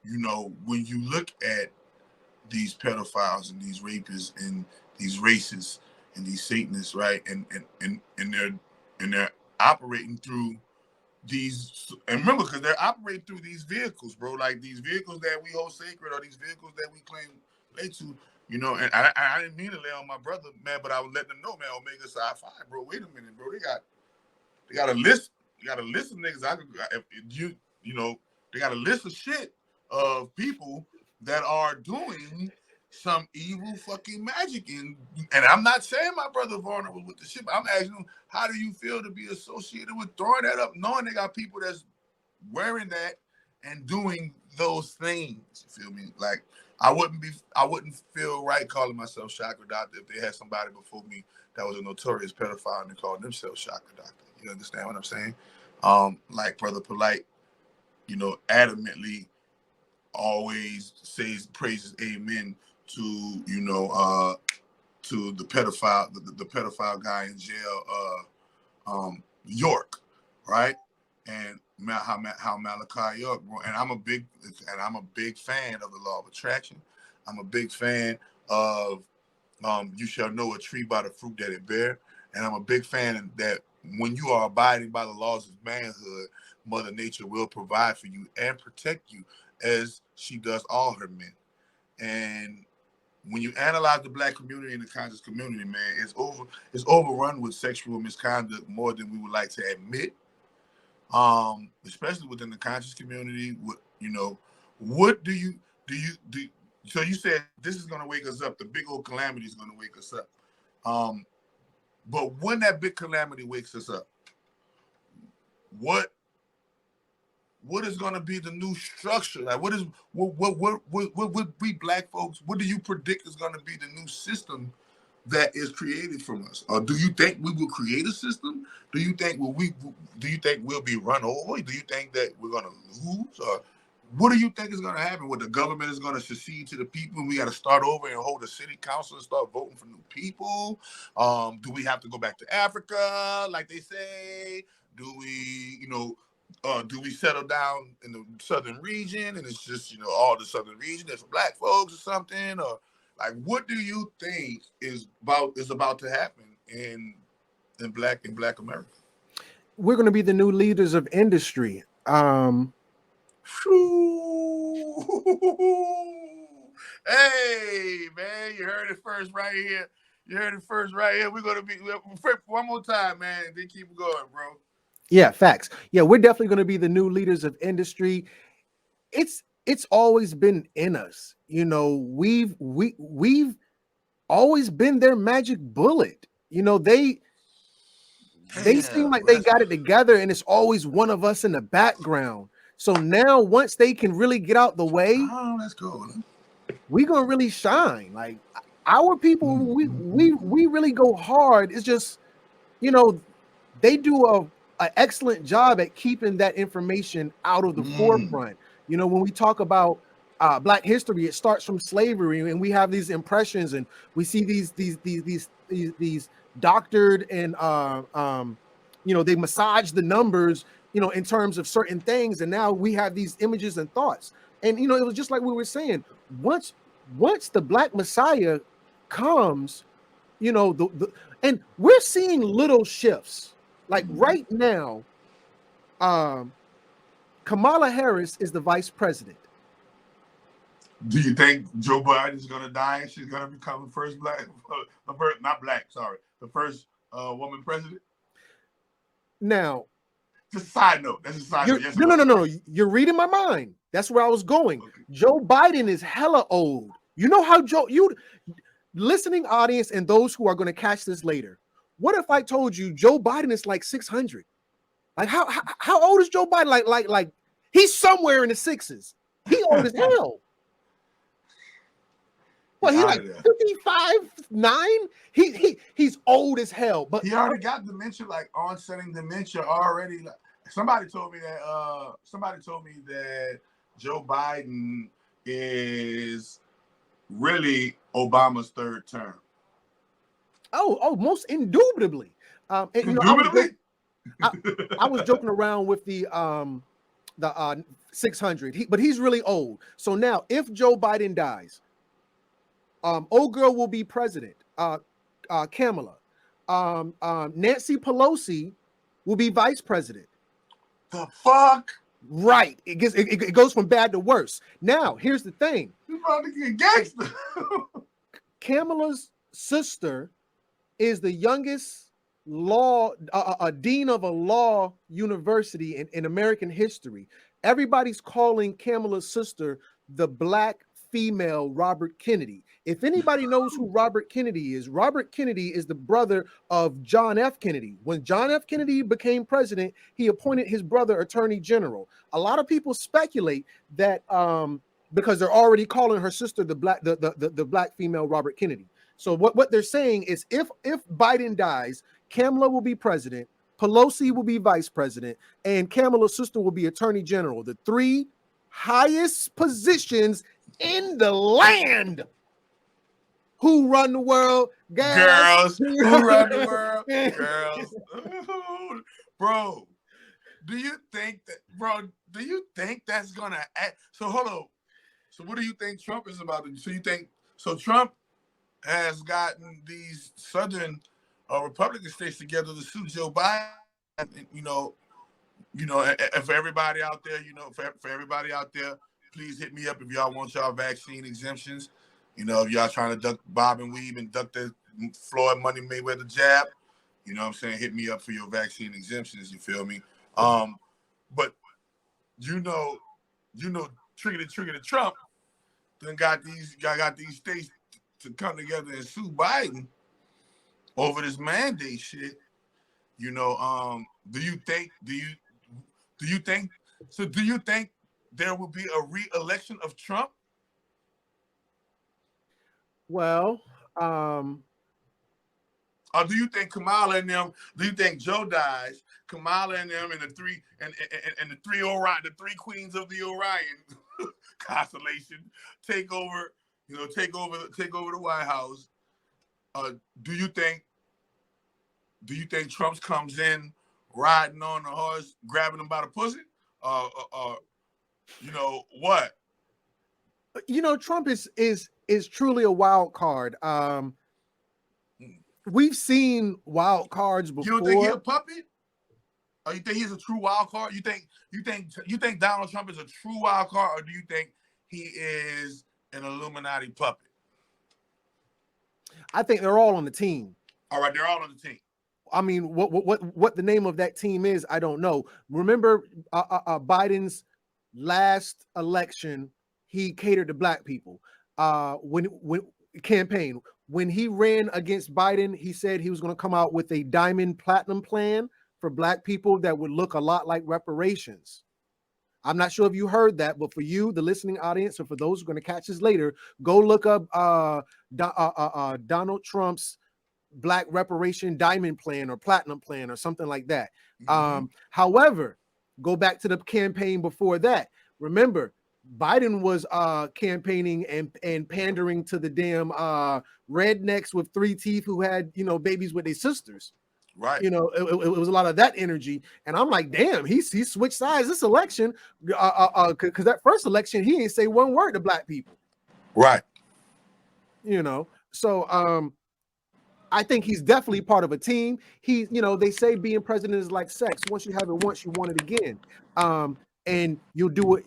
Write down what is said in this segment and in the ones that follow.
you know, when you look at these pedophiles and these rapists and these racists and these Satanists, right? And they're operating through these, and remember, because they're operating through these vehicles, bro, like these vehicles that we hold sacred or these vehicles that we claim lay to, you know. And I didn't mean to lay on my brother, man, but I was letting them know, man, Omega Psi Phi, bro. Wait a minute, bro. They got a list. You got a list of niggas. If you know, they got a list of shit of people that are doing some evil fucking magic. And I'm not saying my brother vulnerable with the shit, but I'm asking him, how do you feel to be associated with throwing that up, knowing they got people that's wearing that and doing those things? You feel me? Like, I wouldn't feel right calling myself Chakra Doctor if they had somebody before me that was a notorious pedophile and they called themselves Chakra Doctor. You understand what I'm saying? Like Brother Polite, you know, adamantly always says praises amen to, you know, to the pedophile, the pedophile guy in jail, York, right? And how Malachi York, bro. And I'm a big fan of the law of attraction. I'm a big fan of you shall know a tree by the fruit that it bear. And I'm a big fan that when you are abiding by the laws of manhood, Mother Nature will provide for you and protect you as she does all her men. And when you analyze the Black community and the conscious community, man, it's overrun with sexual misconduct more than we would like to admit. Especially within the conscious community. You know, what do you so you said this is going to wake us up, the big old calamity is going to wake us up. But when that big calamity wakes us up, what is going to be the new structure? Like, what we Black folks, what do you predict is going to be the new system that is created from us? Or do you think we will create a system? Do you think we'll be run over? Do you think that we're going to lose? Or what do you think is going to happen? What, the government is going to secede to the people and we got to start over and hold a city council and start voting for new people? Do we have to go back to Africa, like they say? Do we, you know, do we settle down in the southern region and it's just, you know, all the southern region is for Black folks or something? Or like, what do you think is about to happen in Black America? We're going to be the new leaders of industry. Hey, man, you heard it first right here. We're going to be, one more time, man, then keep going, bro. Yeah, facts. Yeah, we're definitely going to be the new leaders of industry. It's always been in us. You know, we've always been their magic bullet. You know, they seem like they got it together, and it's always one of us in the background. So now, once they can really get out the way, let's go. We're gonna really shine. Like our people, we really go hard. It's just, you know, they do an excellent job at keeping that information out of the forefront. You know, when we talk about Black history, it starts from slavery, and we have these impressions, and we see these doctored and you know, they massage the numbers, you know, in terms of certain things, and now we have these images and thoughts. And you know, it was just like we were saying, once the Black Messiah comes, you know, and we're seeing little shifts. Like right now, Kamala Harris is the vice president. Do you think Joe Biden is going to die and she's going to become the first the first woman president? Now, just a side note. That's a side note. Yes, no. You're reading my mind. That's where I was going. Okay. Joe Biden is hella old. You know how listening audience and those who are going to catch this later. What if I told you Joe Biden is like 600? Like how old is Joe Biden? Like he's somewhere in the sixes. He old as hell. Well, he's like 55, 9. He's old as hell. But he already got dementia, like onsetting dementia already. Like, somebody told me that Joe Biden is really Obama's third term. Oh, most indubitably. Indubitably? I was joking around with the 600. But he's really old. So now, if Joe Biden dies, old girl will be president. Kamala. Nancy Pelosi will be vice president. The fuck? Right. It goes from bad to worse. Now, here's the thing. You about to get gangster. Kamala's sister is the youngest dean of a law university in American history. Everybody's calling Kamala's sister the black female Robert Kennedy. If anybody knows who Robert Kennedy is the brother of John F. Kennedy. When John F. Kennedy became president, he appointed his brother attorney general. A lot of people speculate that because they're already calling her sister the black female Robert Kennedy. So what they're saying is if Biden dies, Kamala will be president, Pelosi will be vice president, and Kamala's sister will be attorney general. The three highest positions in the land. Who run the world? Girls. Who run the world? Girls. Bro, do you think that's gonna act? So hold on. So what do you think Trump is about to do? So Trump has gotten these southern Republican states together to sue Joe Biden, and for everybody out there, for everybody out there, please hit me up if y'all want y'all vaccine exemptions. If y'all trying to duck, bob and weave and duck the Floyd Money Mayweather jab, you know what I'm saying? Hit me up for your vaccine exemptions, you feel me? But trigger to Trump, then got these states to come together and sue Biden over this mandate shit. Do you think there will be a re-election of Trump? Well, or do you think Kamala and them? Do you think Joe dies? Kamala and them and the three the three queens of the Orion constellation take over the White House. Do you think Trump comes in riding on the horse, grabbing them by the pussy? What? Trump is truly a wild card. We've seen wild cards before. You don't think he's a puppet? Or you think he's a true wild card? You think Donald Trump is a true wild card, or do you think he is an Illuminati puppet? I think they're all on the team. All right, they're all on the team. I mean, what the name of that team is, I don't know. Remember, Biden's last election, he catered to black people. When he ran against Biden, he said he was going to come out with a diamond platinum plan for black people that would look a lot like reparations. I'm not sure if you heard that, but for you, the listening audience, or for those who are going to catch this later, go look up Donald Trump's black reparation diamond plan or platinum plan or something like that. Mm-hmm. However, go back to the campaign before that. Remember, Biden was campaigning and pandering to the damn rednecks with 3 teeth who had, babies with their sisters. Right. It was a lot of that energy. And I'm like, damn, he switched sides this election. Because that first election, he didn't say one word to black people. Right. So I think he's definitely part of a team. They say being president is like sex. Once you have it once, you want it again. And you'll do it,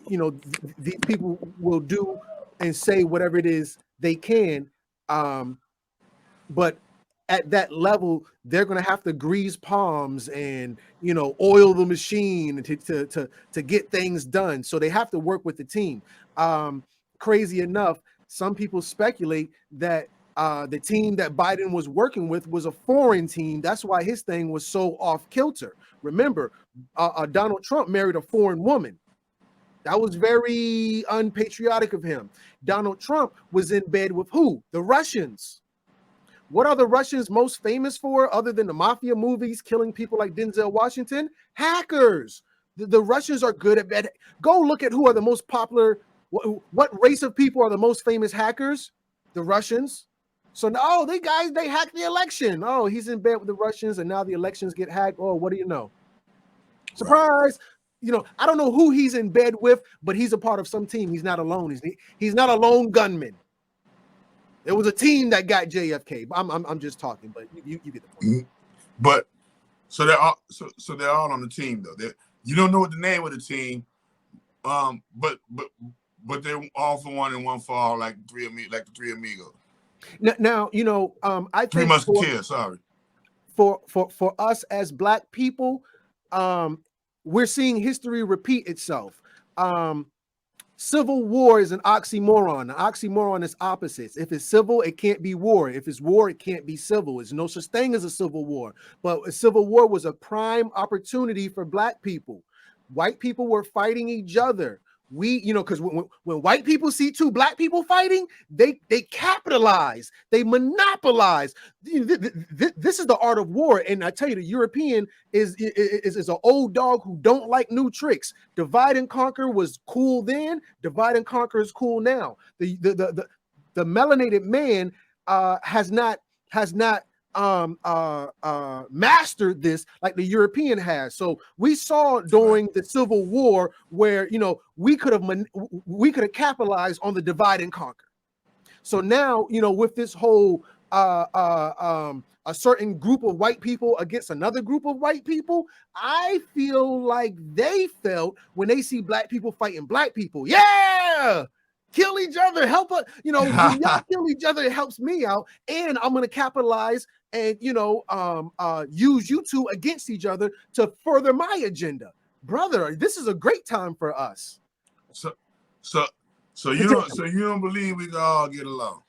these people will do and say whatever it is they can. But at that level, they're going to have to grease palms and, oil the machine to get things done. So they have to work with the team. Crazy enough, some people speculate that the team that Biden was working with was a foreign team. That's why his thing was so off kilter. Remember, Donald Trump married a foreign woman. That was very unpatriotic of him. Donald Trump was in bed with who? The Russians. What are the Russians most famous for other than the mafia movies, killing people like Denzel Washington? Hackers. The Russians are good at that. Go look at who are the most popular. What race of people are the most famous hackers? The Russians. So now, they hacked the election. Oh, he's in bed with the Russians, and now the elections get hacked. Oh, what do you know? Surprise! I don't know who he's in bed with, but he's a part of some team. He's not alone. He's not a lone gunman. It was a team that got JFK. I'm just talking, but you get the point. But so they're all on the team though. You don't know what the name of the team, but they're all for one and one for all, like the three amigos. Now I think Three Musketeers. Sorry. For us as Black people, we're seeing history repeat itself. Civil war is an oxymoron. An oxymoron is opposites. If it's civil, it can't be war. If it's war, it can't be civil. There's no such thing as a civil war. But a civil war was a prime opportunity for Black people. White people were fighting each other. Because when white people see two Black people fighting, they capitalize, they monopolize. This is the art of war. And I tell you, the European is an old dog who don't like new tricks. Divide and conquer was cool then. Divide and conquer is cool now. The melanated man has not mastered this like the European has. So we saw during the Civil War where we could have capitalized on the divide and conquer. So now with this whole a certain group of white people against another group of white people, I feel like they felt when they see Black people fighting Black people, yeah, kill each other, help us, when y'all kill each other, it helps me out, and I'm gonna capitalize and use you two against each other to further my agenda. Brother, this is a great time for us. So you don't believe we can all get along?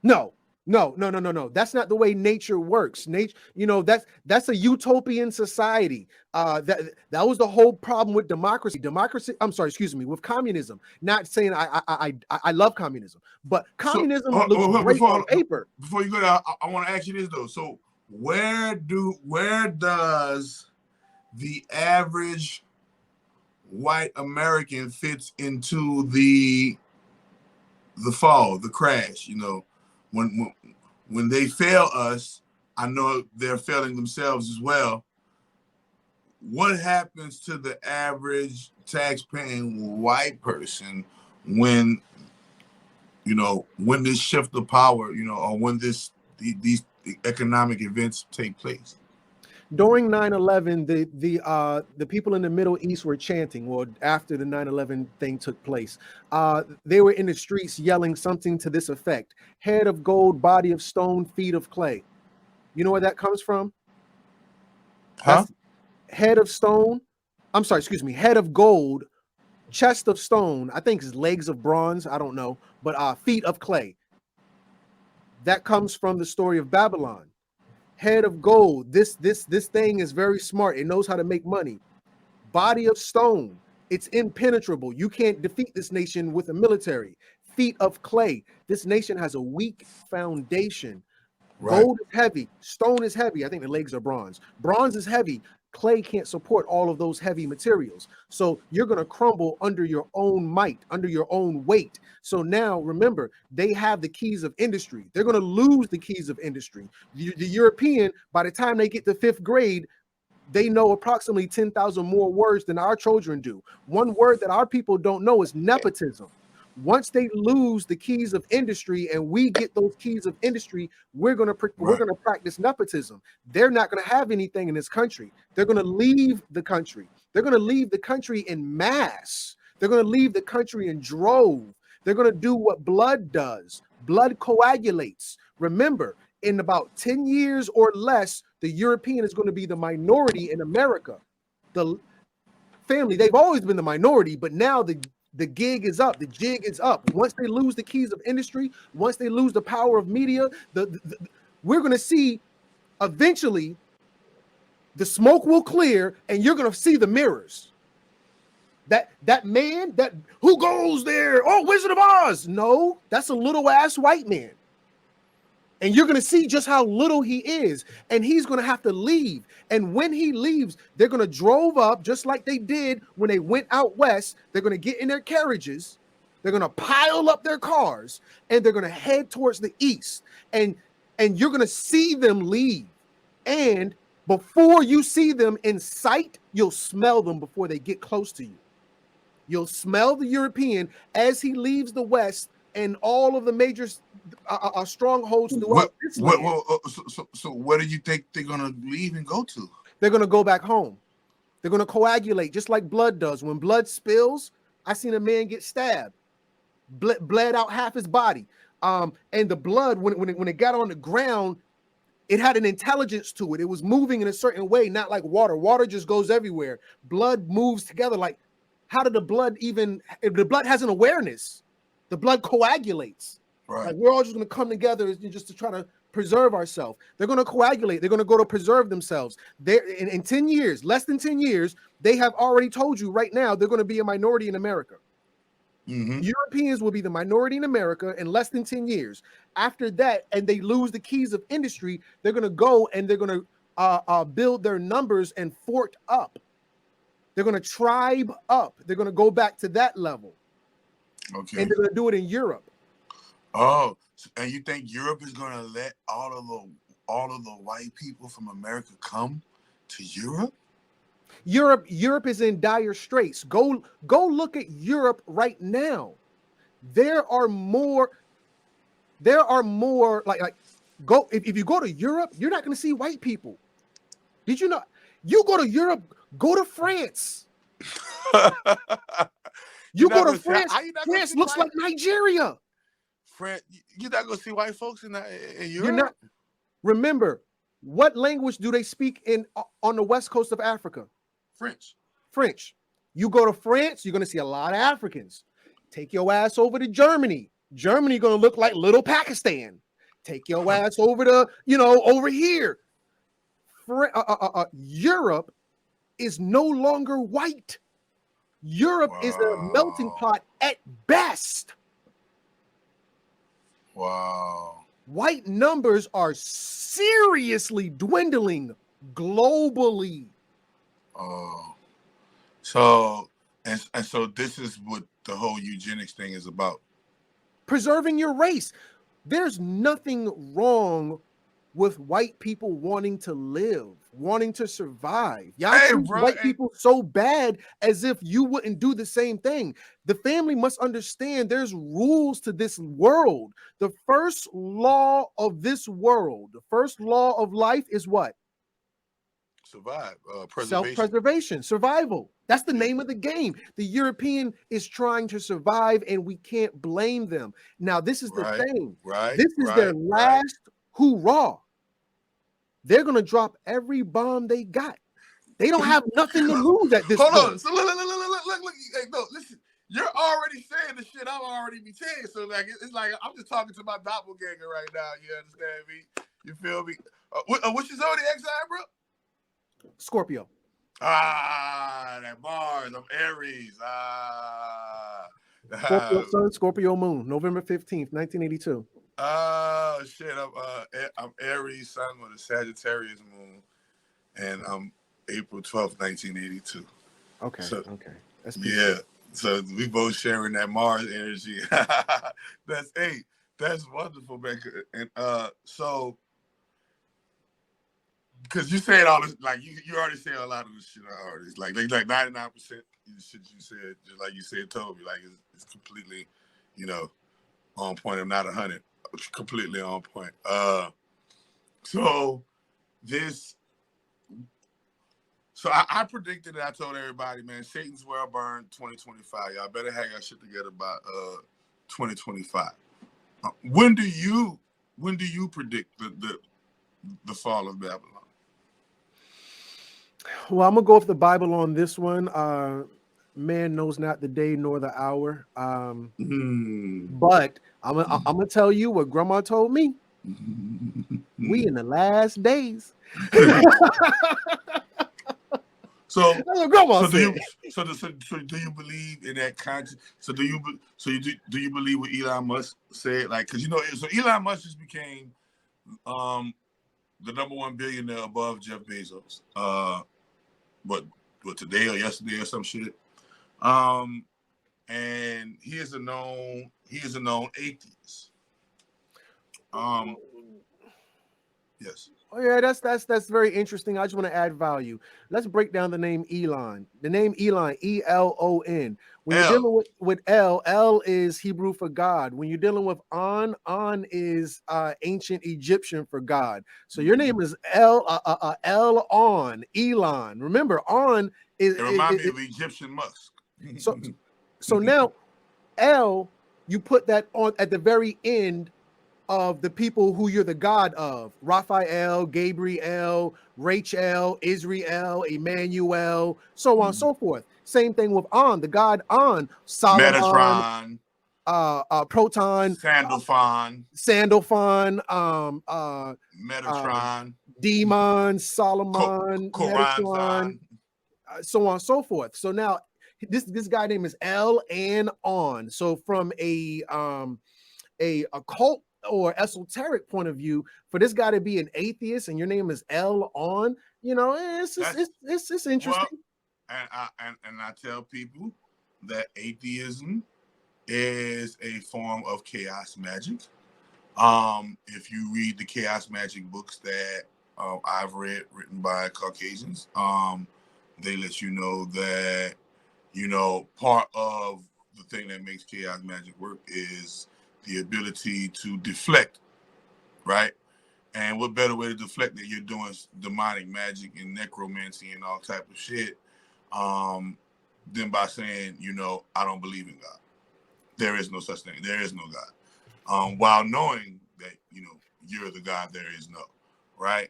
No. That's not the way nature works. Nature, that's a utopian society. That was the whole problem with democracy. With communism. Not saying I love communism, but communism looks great on paper. Before you go there, I want to ask you this though. So where does the average white American fits into the fall, the crash? When they fail us, I know they're failing themselves as well. What happens to the average tax-paying white person when this shift of power, or when these economic events take place? During 9/11, the people in the Middle East were chanting, or after the 9/11 thing took place, they were in the streets yelling something to this effect: head of gold, body of stone, feet of clay. You know where that comes from? Huh? Head of stone. Head of gold, chest of stone. I think it's legs of bronze. I don't know, but feet of clay. That comes from the story of Babylon. Head of gold. This thing is very smart. It knows how to make money. Body of stone. It's impenetrable. You can't defeat this nation with a military. Feet of clay. This nation has a weak foundation. Right. Gold is heavy. Stone is heavy. I think the legs are bronze. Bronze is heavy. Clay can't support all of those heavy materials. So you're going to crumble under your own might, under your own weight. So now remember, they have the keys of industry. They're going to lose the keys of industry. The European, by the time they get to 5th grade, they know approximately 10,000 more words than our children do. One word that our people don't know is nepotism. Once they lose the keys of industry and we get those keys of industry, we're going to practice nepotism. They're not going to have anything in this country. They're going to leave the country. They're going to leave the country in mass. They're going to leave the country in drove. They're going to do what blood does. Blood coagulates. Remember, in about 10 years or less, the European is going to be the minority in America. The family, they've always been the minority, but now the gig is up. The jig is up. Once they lose the keys of industry, once they lose the power of media, we're going to see eventually the smoke will clear and you're going to see the mirrors. That man, who goes there? Oh, Wizard of Oz. No, that's a little ass white man. And you're going to see just how little he is. And he's going to have to leave. And when he leaves, they're going to drove up just like they did when they went out west. They're going to get in their carriages. They're going to pile up their cars. And they're going to head towards the east. And you're going to see them leave. And Before you see them in sight, you'll smell them before they get close to you. You'll smell the European as he leaves the West and all of the major strongholds throughout this land. So where do you think they're gonna leave and go to? They're gonna go back home. They're gonna coagulate just like blood does. When blood spills, I seen a man get stabbed, bled out half his body. And the blood, when it got on the ground, it had an intelligence to it. It was moving in a certain way, not like water. Water just goes everywhere. Blood moves together. Like, how did the blood even? If the blood has an awareness, the blood coagulates. Right. Like, we're all just going to come together just to try to preserve ourselves. They're going to coagulate. They're going to go to preserve themselves. They're in 10 years, less than 10 years, they have already told you right now they're going to be a minority in America. Mm-hmm. Europeans will be the minority in America in less than 10 years. After that, and they lose the keys of industry, they're going to go and they're going to build their numbers and fort up. They're going to tribe up. They're going to go back to that level. Okay. And they're going to do it in Europe. Oh, and you think Europe is going to let all of the white people from America come to Europe? Europe is in dire straits. Go look at Europe right now. There are more like go if you go to Europe, you're not going to see white people. Did you know? You go to Europe, go to France. You go to France. France looks like Nigeria. France, you're not going to see white folks in Europe. You're not. Remember, what language do they speak on the west coast of Africa? French. You go to France, you're going to see a lot of Africans. Take your ass over to Germany. Germany going to look like little Pakistan. Take your ass over to, over here. Europe is no longer white. Europe is a melting pot at best. Wow. White numbers are seriously dwindling globally. Oh, so this is what the whole eugenics thing is about. Preserving your race. There's nothing wrong with white people wanting to live, wanting to survive. Y'all treat white people so bad as if you wouldn't do the same thing. The family must understand there's rules to this world. The first law of this world, the first law of life is what? Survive, self-preservation, survival. That's the name of the game. The European is trying to survive, and we can't blame them. Now, this is the thing. This is their last hoorah. They're going to drop every bomb they got. They don't have nothing to lose at this point. Hold on. So look. Hey, no, listen. You're already saying the shit I'm already be saying. So like, it's like I'm just talking to my doppelganger right now. You understand me? You feel me? What's your zodiac sign, bro? Scorpio. That Mars. I'm Aries. Scorpio Sun, Scorpio Moon, November 15th, 1982. Oh shit! I'm Aries Sun with a Sagittarius Moon, and I'm April 12th, 1982. Okay. Okay. That's beautiful. So we both sharing that Mars energy. That's wonderful, man. And so. Because you said all this, like you already said a lot of this shit already. Like 99% of the shit you said, just like you said, told me, like it's completely, on point. I'm not 100, completely on point. So I predicted it. I told everybody, man, Satan's World Burn 2025. Y'all better have your shit together by 2025. When do you predict the fall of Babylon? Well, I'm gonna go with the Bible on this one. Man knows not the day nor the hour. But I'm gonna tell you what Grandma told me. We in the last days. So do you believe in that concept? So do you believe what Elon Musk said? Like, because so Elon Musk just became the number one billionaire above Jeff Bezos. But today or yesterday or some shit. And he is a known atheist. Yes. Oh yeah, that's very interesting. I just want to add value. Let's break down the name Elon. The name Elon, Elon. When you're L. dealing with L is Hebrew for God. When you're dealing with On is ancient Egyptian for God. So your name is El On Elon. Remember, On It reminds me of Egyptian musk. so so now L, you put that on at the very end of the people who you're the God of: Raphael, Gabriel, Rachel, Israel, Emmanuel, so on and so forth. Same thing with On, the God On, Solomon, Metatron, Proton, Sandalphon, Sandalphon, Metatron, Demon, Solomon, Metatron, Koranzon. so on and so forth. So now this guy name is L and On. So from a occult or esoteric point of view, for this guy to be an atheist and your name is L On, it's interesting. Well, and I tell people that atheism is a form of chaos magic. If you read the chaos magic books that I've read, written by Caucasians, they let you know that part of the thing that makes chaos magic work is the ability to deflect, right? And what better way to deflect that you're doing demonic magic and necromancy and all type of shit, um, than by saying, I don't believe in God. There is no such thing. There is no God. While knowing that, you're the God, there is no, right?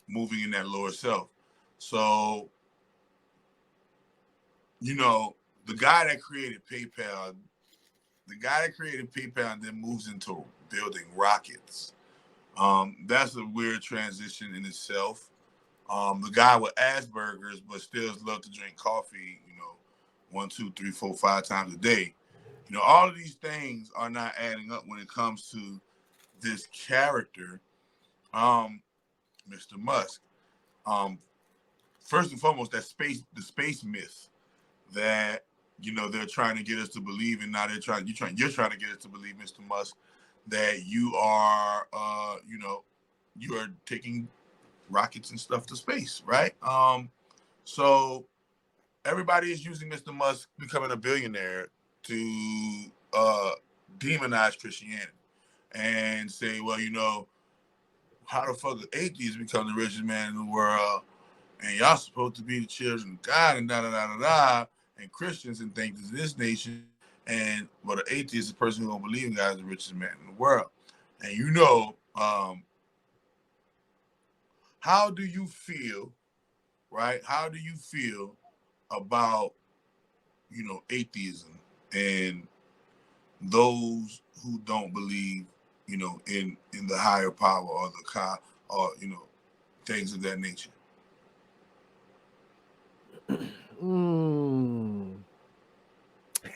Moving in that lower self. So, the guy that created PayPal, and then moves into building rockets. That's a weird transition in itself. The guy with Asperger's, but still love to drink coffee, 1, 2, 3, 4, 5 times a day. All of these things are not adding up when it comes to this character, Mr. Musk. First and foremost, the space myth that they're trying to get us to believe, and now you're trying to get us to believe, Mr. Musk, that you are you are taking rockets and stuff to space, right? So everybody is using Mr. Musk becoming a billionaire to demonize Christianity and say, well, how the fuck did atheists become the richest man in the world? And y'all supposed to be the children of God and da da da da da. And Christians and things in this nation. And an atheist is a person who don't believe in God is the richest man in the world. And how do you feel, right? How do you feel about atheism and those who don't believe in the higher power or the God or things of that nature?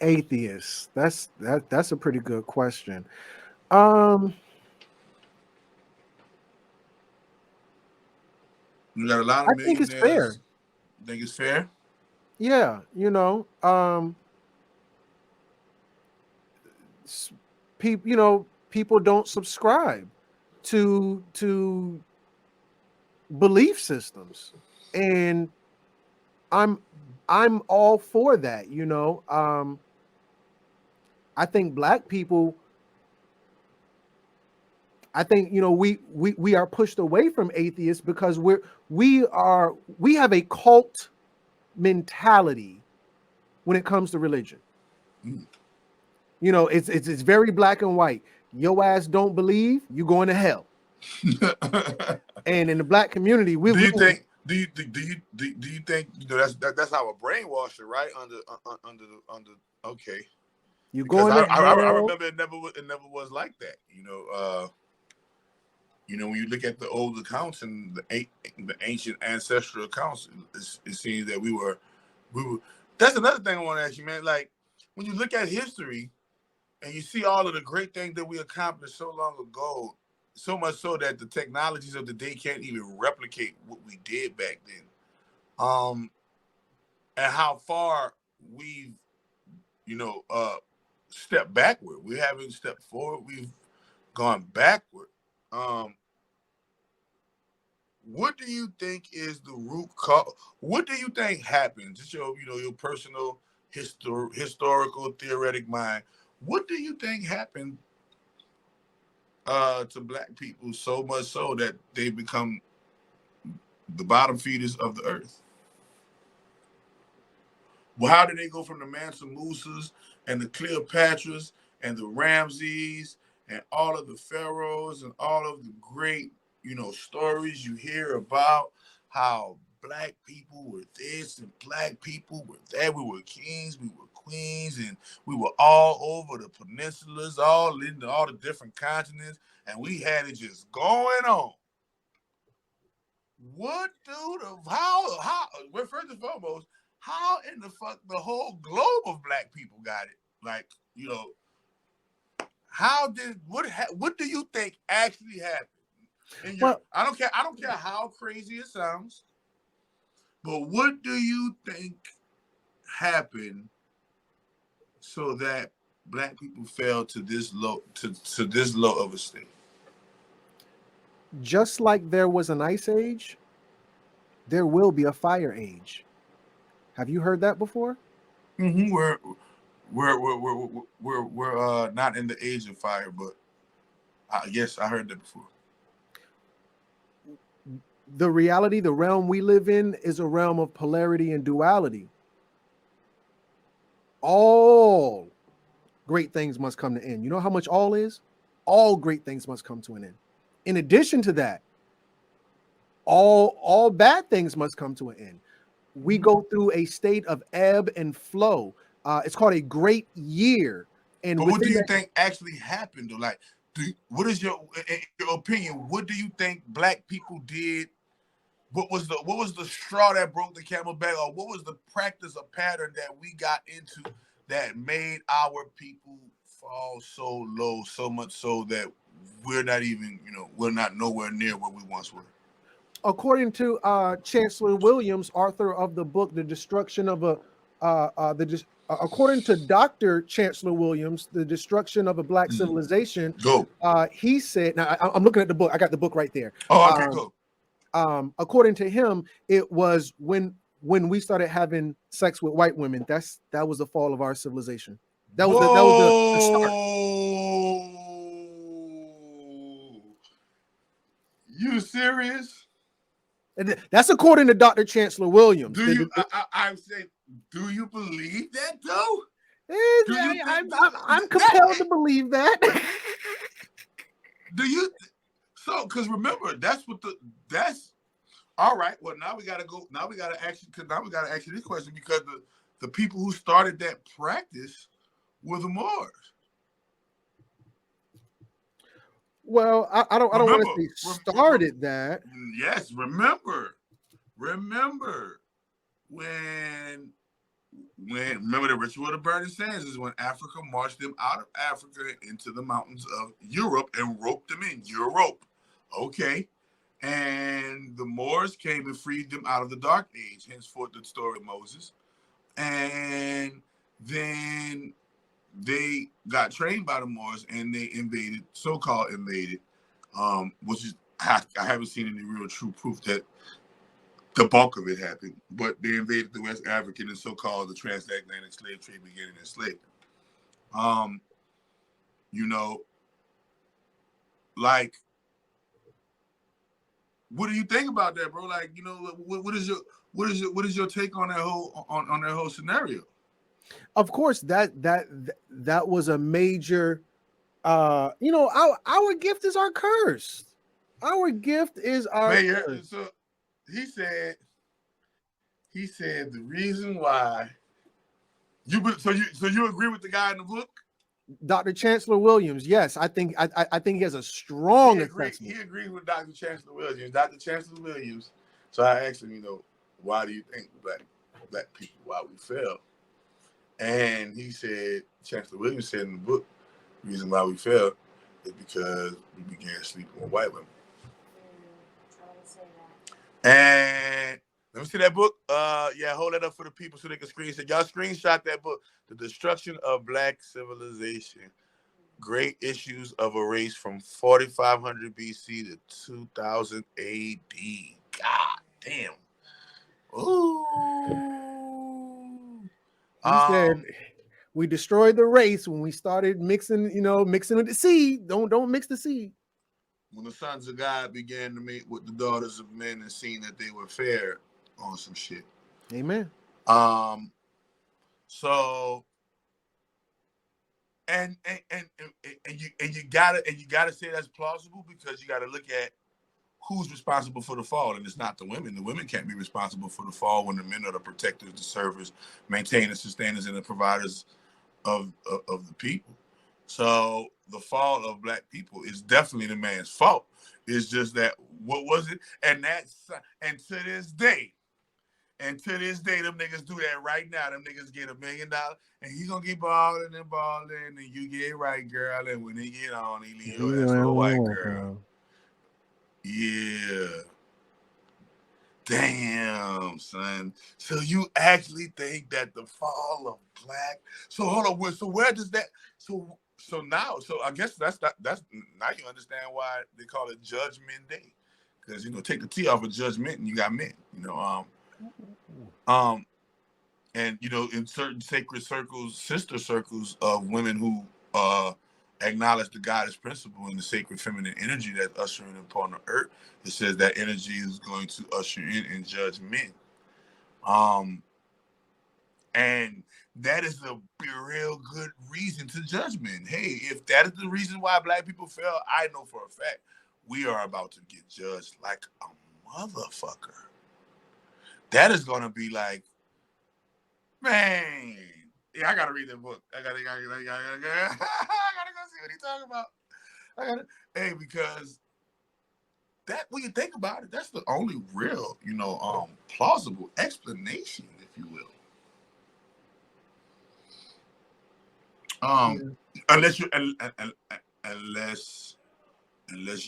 Atheist. That's a pretty good question. Um, You got a lot I of think it's fair. millionaires. Think it's fair? Yeah, people don't subscribe to belief systems, and I'm all for that. I think black people. I think we are pushed away from atheists because we have a cult mentality when it comes to religion. Mm. It's very black and white. Your ass don't believe, you going to hell. And in the black community, do you think that's how a brainwasher, right? Under okay. you Because going I, to I I hell. remember it never was like that. When you look at the old accounts and the ancient ancestral accounts, it seems that we were. That's another thing I want to ask you, man. Like when you look at history and you see all of the great things that we accomplished so long ago, so much so that the technologies of the day can't even replicate what we did back then. And how far we've, stepped backward. We haven't stepped forward. We've gone backward. Um, what do you think is the root cause? What do you think happened? Just your personal historical theoretic mind. What do you think happened to black people so much so that they become the bottom feeders of the earth? Well, how did they go from the Mansa Musas and the Cleopatras and the Ramses and all of the pharaohs and all of the great, stories you hear about how black people were this and black people were that. We were kings, we were queens, and we were all over the peninsulas, all in all the different continents, and we had it just going on. What, dude? How? Well, first and foremost, how in the fuck the whole globe of black people got it? Like, how did what do you think actually happened? And I don't care how crazy it sounds, but what do you think happened so that black people fell to this low of a state? Just like there was an ice age, there will be a fire age. Have you heard that before? Mm-hmm. We're not in the age of fire, but yes, I heard that before. The reality, the realm we live in, is a realm of polarity and duality. All great things must come to an end. You know how much all is? All great things must come to an end. In addition to that, all bad things must come to an end. We go through a state of ebb and flow. It's called a great year. And but what do you think actually happened? Though? Like, what is your opinion? What do you think black people did? What was the straw that broke the camel back, or what was the practice or pattern that we got into that made our people fall so low, so much so that we're not even, we're not nowhere near where we once were? According to Chancellor Williams, author of the book, The Destruction of according to Dr. Chancellor Williams, The Destruction of a Black Civilization, he said, now I'm looking at the book. I got the book right there. Oh, okay, go. According to him, it was when we started having sex with white women. That was the fall of our civilization. That was the start. You serious? That's according to Dr. Chancellor Williams. I'm saying, do you believe that though? I'm compelled to believe that. Do you? So, because remember, that's all right. Well, now we gotta go. Now we gotta ask you this question, because the people who started that practice were the Moors. Well, I don't want to say started that. Yes, remember when remember the ritual of the burning sands is when Africa marched them out of Africa into the mountains of Europe and roped them in Europe. Okay. And the Moors came and freed them out of the Dark Age, henceforth the story of Moses. And then they got trained by the Moors and they so-called invaded, which is, I haven't seen any real true proof that the bulk of it happened, but they invaded the West African and so-called the transatlantic slave trade began in enslavement. Like, what do you think about that, bro? Like, what is your take on that whole scenario? Of course, that was a major. Our gift is our curse. Our gift is our curse. So he said the reason why you agree with the guy in the book, Dr. Chancellor Williams. Yes, I think he has a strong assessment. He agrees with Dr. Chancellor Williams. Dr. Chancellor Williams. So I asked him, why do you think black people, why we fail? And he said, Chancellor Williams said in the book, the reason why we fail is because we began sleeping with white women. I would say that. And let me see that book. Hold that up for the people so they can screenshot. Y'all screenshot that book, The Destruction of Black Civilization. great issues of a race from 4500 BC to 2000 AD. God damn. Ooh. He said we destroyed the race when we started mixing with the seed. Don't mix the seed. When the sons of God began to mate with the daughters of men and seen that they were fair on some shit. Amen. So and you gotta say that's plausible, because you gotta look at who's responsible for the fall, and it's not the women. The women can't be responsible for the fall when the men are the protectors, the servers, maintainers, sustainers, and the providers of the people. So the fall of black people is definitely the man's fault. It's just that, what was it? And to this day, them niggas do that right now. Them niggas get $1 million, and he gonna get balling, and you get right, girl. And when he get on, he leave your ass for a white girl. Yeah. Damn, son. So you actually think that the fall of black? So hold on. So where does that? So now. So I guess that's now you understand why they call it Judgment Day, because take the T off of judgment and you got men. And in certain sacred circles, sister circles of women who acknowledge the goddess principle and the sacred feminine energy that's ushering upon the earth, it says that energy is going to usher in and judge men. And that is a real good reason to judge men. Hey, if that is the reason why black people fail, I know for a fact we are about to get judged like a motherfucker. That is going to be like, man, yeah, I gotta read that book. I gotta go see what he's talking about. Because that, when you think about it, that's the only real, plausible explanation, if you will. Unless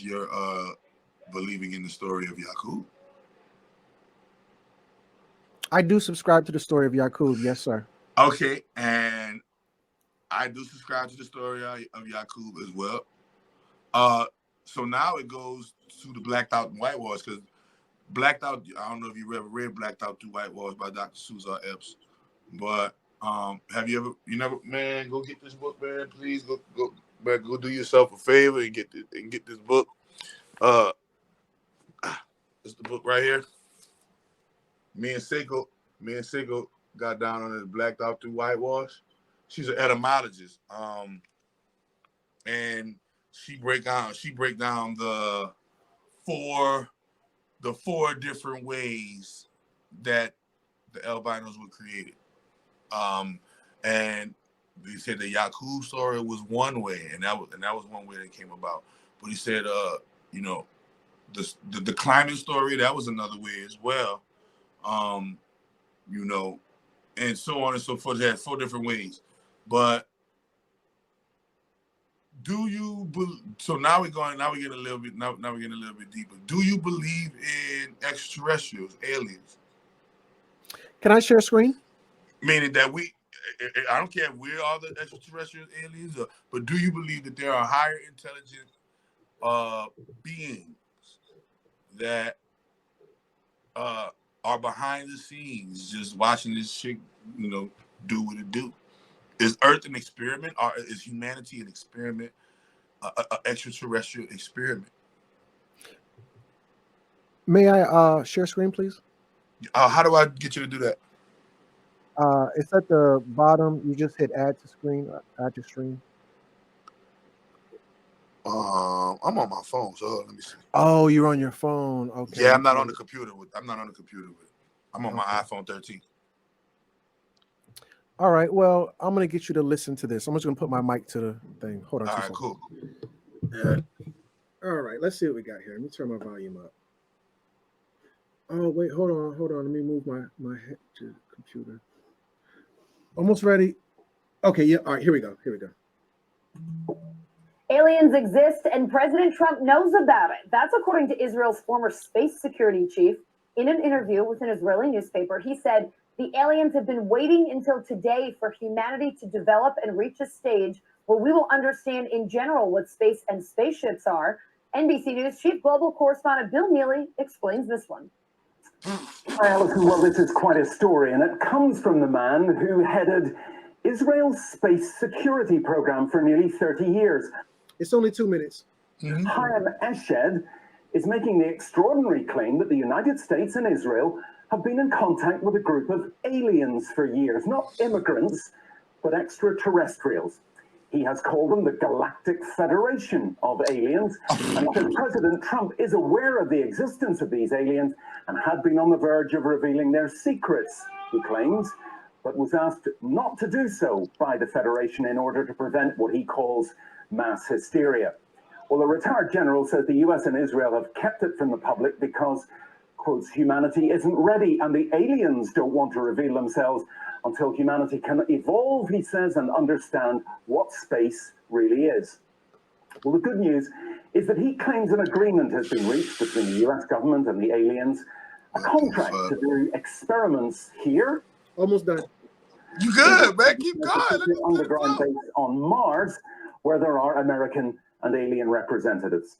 you're believing in the story of Yakub. I do subscribe to the story of Yakub, yes, sir. Okay, and I do subscribe to the story of Yakub as well. So now it goes to the Blacked Out and White Walls, because Blacked Out, I don't know if you ever read Blacked Out Through White Walls by Dr. Susan Epps, but have you never, man, go get this book, man. Please go do yourself a favor and get this book. It's the book right here. Me and Seiko got down on it, Blacked Out Through White Walls. She's an etymologist, and she break down the four different ways that the albinos were created. And they said the Yakub story was one way, and that was one way that came about. But he said, the climate story, that was another way as well. And so on and so forth. They had 4 different ways. But do you so now we're getting a little bit deeper. Do you believe in extraterrestrials, aliens? Can I share screen? Meaning that I don't care if we're all the extraterrestrial aliens, but do you believe that there are higher intelligent beings that are behind the scenes just watching this shit, do what it do? Is Earth an experiment, or is humanity an experiment, an extraterrestrial experiment? May I share screen, please? How do I get you to do that? It's at the bottom. You just hit add to screen, add to stream. I'm on my phone, so let me see. Oh, you're on your phone. Okay. Yeah, I'm not on the computer with. I'm on my iPhone 13. All right. Well, I'm gonna get you to listen to this. I'm just gonna put my mic to the thing. Hold on. All right, cool. All right. Let's see what we got here. Let me turn my volume up. Oh wait, hold on. Let me move my head to the computer. Almost ready. Okay. Yeah. All right. Here we go. Aliens exist, and President Trump knows about it. That's according to Israel's former space security chief. In an interview with an Israeli newspaper, he said the aliens have been waiting until today for humanity to develop and reach a stage Well, we will understand in general what space and spaceships are. NBC News Chief Global Correspondent Bill Neely explains this one. Hi, Alison. Well, this is quite a story, and it comes from the man who headed Israel's space security program for nearly 30 years. It's only 2 minutes. Chaim Eshed is making the extraordinary claim that the United States and Israel have been in contact with a group of aliens for years, not immigrants, but extraterrestrials. He has called them the Galactic Federation of Aliens, and says President Trump is aware of the existence of these aliens and had been on the verge of revealing their secrets, he claims, but was asked not to do so by the Federation in order to prevent what he calls mass hysteria. Well, the retired general says the US and Israel have kept it from the public because, quotes, humanity isn't ready and the aliens don't want to reveal themselves until humanity can evolve, he says, and understand what space really is. Well, the good news is that he claims an agreement has been reached between the US government and the aliens, a contract to do experiments here. Almost done. You good, man. Keep going. Underground base on Mars, where there are American and alien representatives.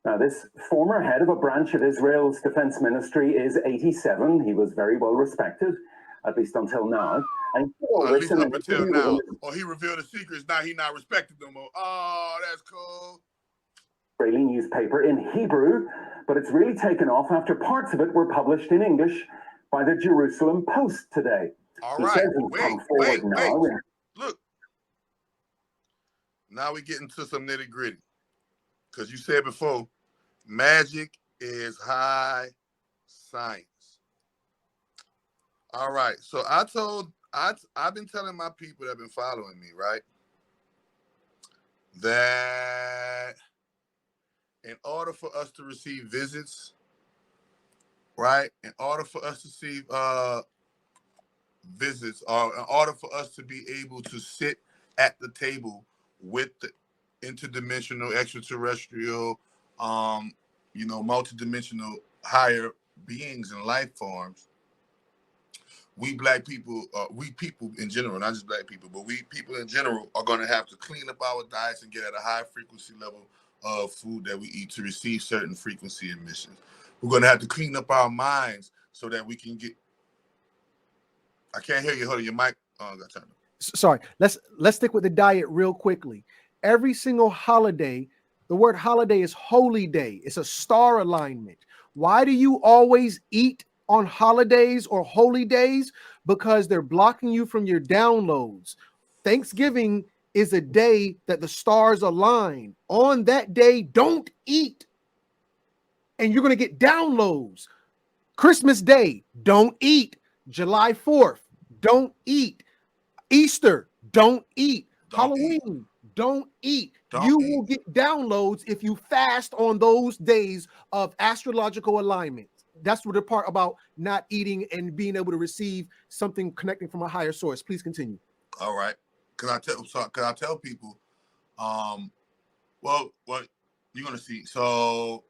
Now, this former head of a branch of Israel's defense ministry is 87. He was very well respected, at least until now. And at least up until now. Or he revealed the secrets, now he not respected no more. Oh, that's cool. Israeli newspaper in Hebrew, but it's really taken off after parts of it were published in English by the Jerusalem Post today. All right, wait. Look, now we get into some nitty gritty. Because you said before, magic is high science. All right, so I've been telling my people that have been following me, right, that in order for us to receive visits, right, in order for us to see visits, or in order for us to be able to sit at the table with the interdimensional, extraterrestrial, multidimensional higher beings and life forms, we black people, we people in general, not just black people, but we people in general are going to have to clean up our diets and get at a high frequency level of food that we eat to receive certain frequency emissions. We're going to have to clean up our minds so that we can get. I can't hear you. Hold on, your mic. Oh, got turned. Sorry. Let's stick with the diet real quickly. Every single holiday, the word holiday is holy day. It's a star alignment. Why do you always eat on holidays or holy days? Because they're blocking you from your downloads. Thanksgiving is a day that the stars align. On that day, don't eat. And you're going to get downloads. Christmas Day, don't eat. July 4th, don't eat. Easter, don't eat. Halloween, don't eat. You will get downloads if you fast on those days of astrological alignment. That's what the part about not eating and being able to receive something connecting from a higher source. Please continue. All right. Cause I tell people, what you're gonna see. So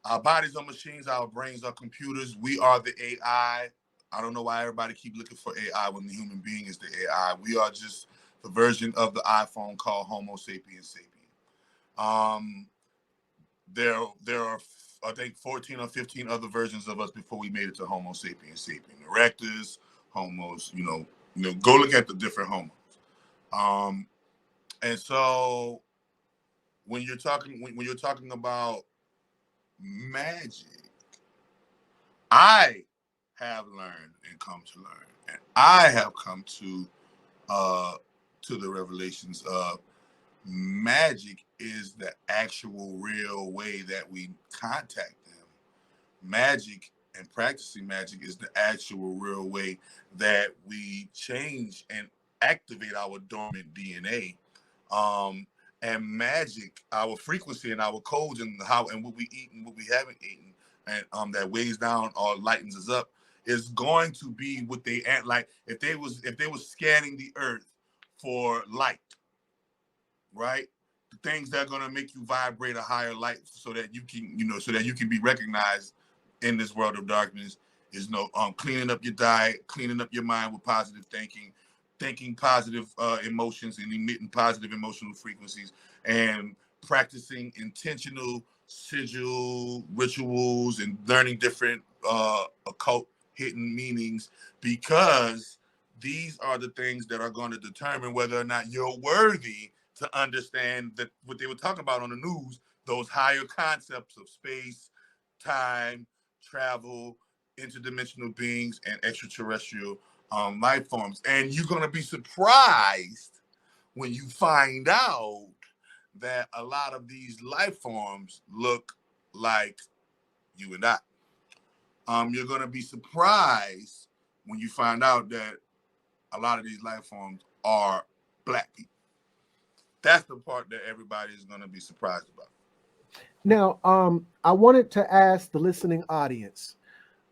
our bodies are machines, our brains are computers. We are the AI. I don't know why everybody keep looking for AI when the human being is the AI. We are just the version of the iPhone called Homo sapiens sapien. There are, I think, 14 or 15 other versions of us before we made it to Homo sapiens sapien. Erectus, Homos, go look at the different Homos. And so when you're talking about magic, I have learned and come to learn, and I have come to the revelations of magic is the actual real way that we contact them. Magic and practicing magic is the actual real way that we change and activate our dormant DNA. And magic, our frequency and our codes and what we eat and what we haven't eaten, and that weighs down or lightens us up, is going to be what they act like if they was scanning the earth for light, right? The things that are going to make you vibrate a higher light so that you can be recognized in this world of darkness is cleaning up your diet, cleaning up your mind with positive thinking, thinking positive emotions and emitting positive emotional frequencies and practicing intentional sigil rituals and learning different occult hidden meanings, because these are the things that are going to determine whether or not you're worthy to understand that what they were talking about on the news, those higher concepts of space, time, travel, interdimensional beings, and extraterrestrial life forms. And you're going to be surprised when you find out that a lot of these life forms look like you and I. You're going to be surprised when you find out that a lot of these life forms are black people. That's the part that everybody is going to be surprised about. Now, I wanted to ask the listening audience,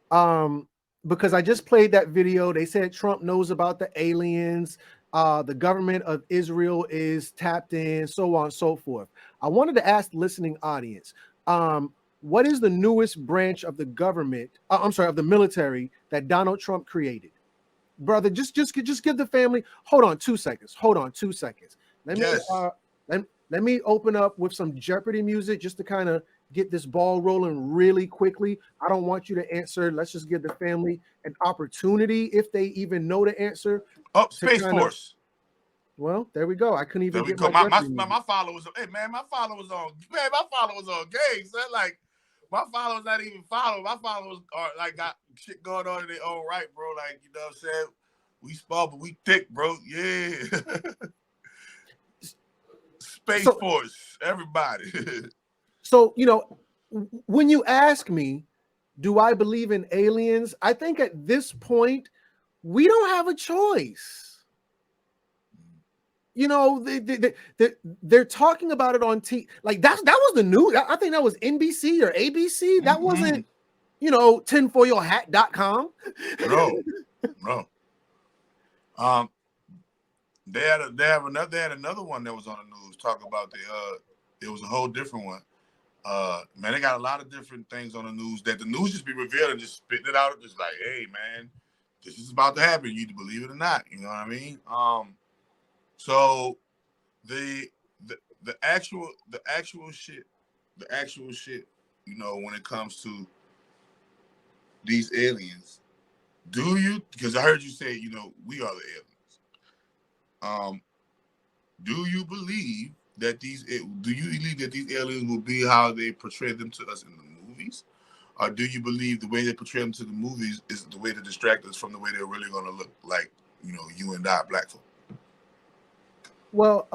because I just played that video. They said Trump knows about the aliens. The government of Israel is tapped in, so on and so forth. I wanted to ask the listening audience, what is the newest branch of the government? Of the military that Donald Trump created? Brother, just give the family. Hold on 2 seconds. Let me open up with some Jeopardy music just to kind of get this ball rolling really quickly. I don't want you to answer. Let's just give the family an opportunity, if they even know the answer. Oh, Space Force. Well, there we go. I couldn't even get my followers. Hey man, my followers on game. So like, my followers not even following. My followers are like got shit going on in their own right, bro. Like, you know what I'm saying? We small, but we thick, bro. Yeah. Space Force, everybody. So, when you ask me, do I believe in aliens? I think at this point, we don't have a choice. They're talking about it on TV. Like that was the news. I think that was NBC or ABC. That wasn't, tinfoilhat.com. No. They had another one that was on the news talking about it was a whole different one. Man, they got a lot of different things on the news that the news just be revealed and just spitting it out, just like, hey man, this is about to happen. You either believe it or not. You know what I mean? So the actual shit, when it comes to these aliens, because I heard you say, we are the aliens. Do you believe that these aliens will be how they portray them to us in the movies? Or do you believe the way they portray them to the movies is the way to distract us from the way they're really going to look like, you and I, black folk? Well,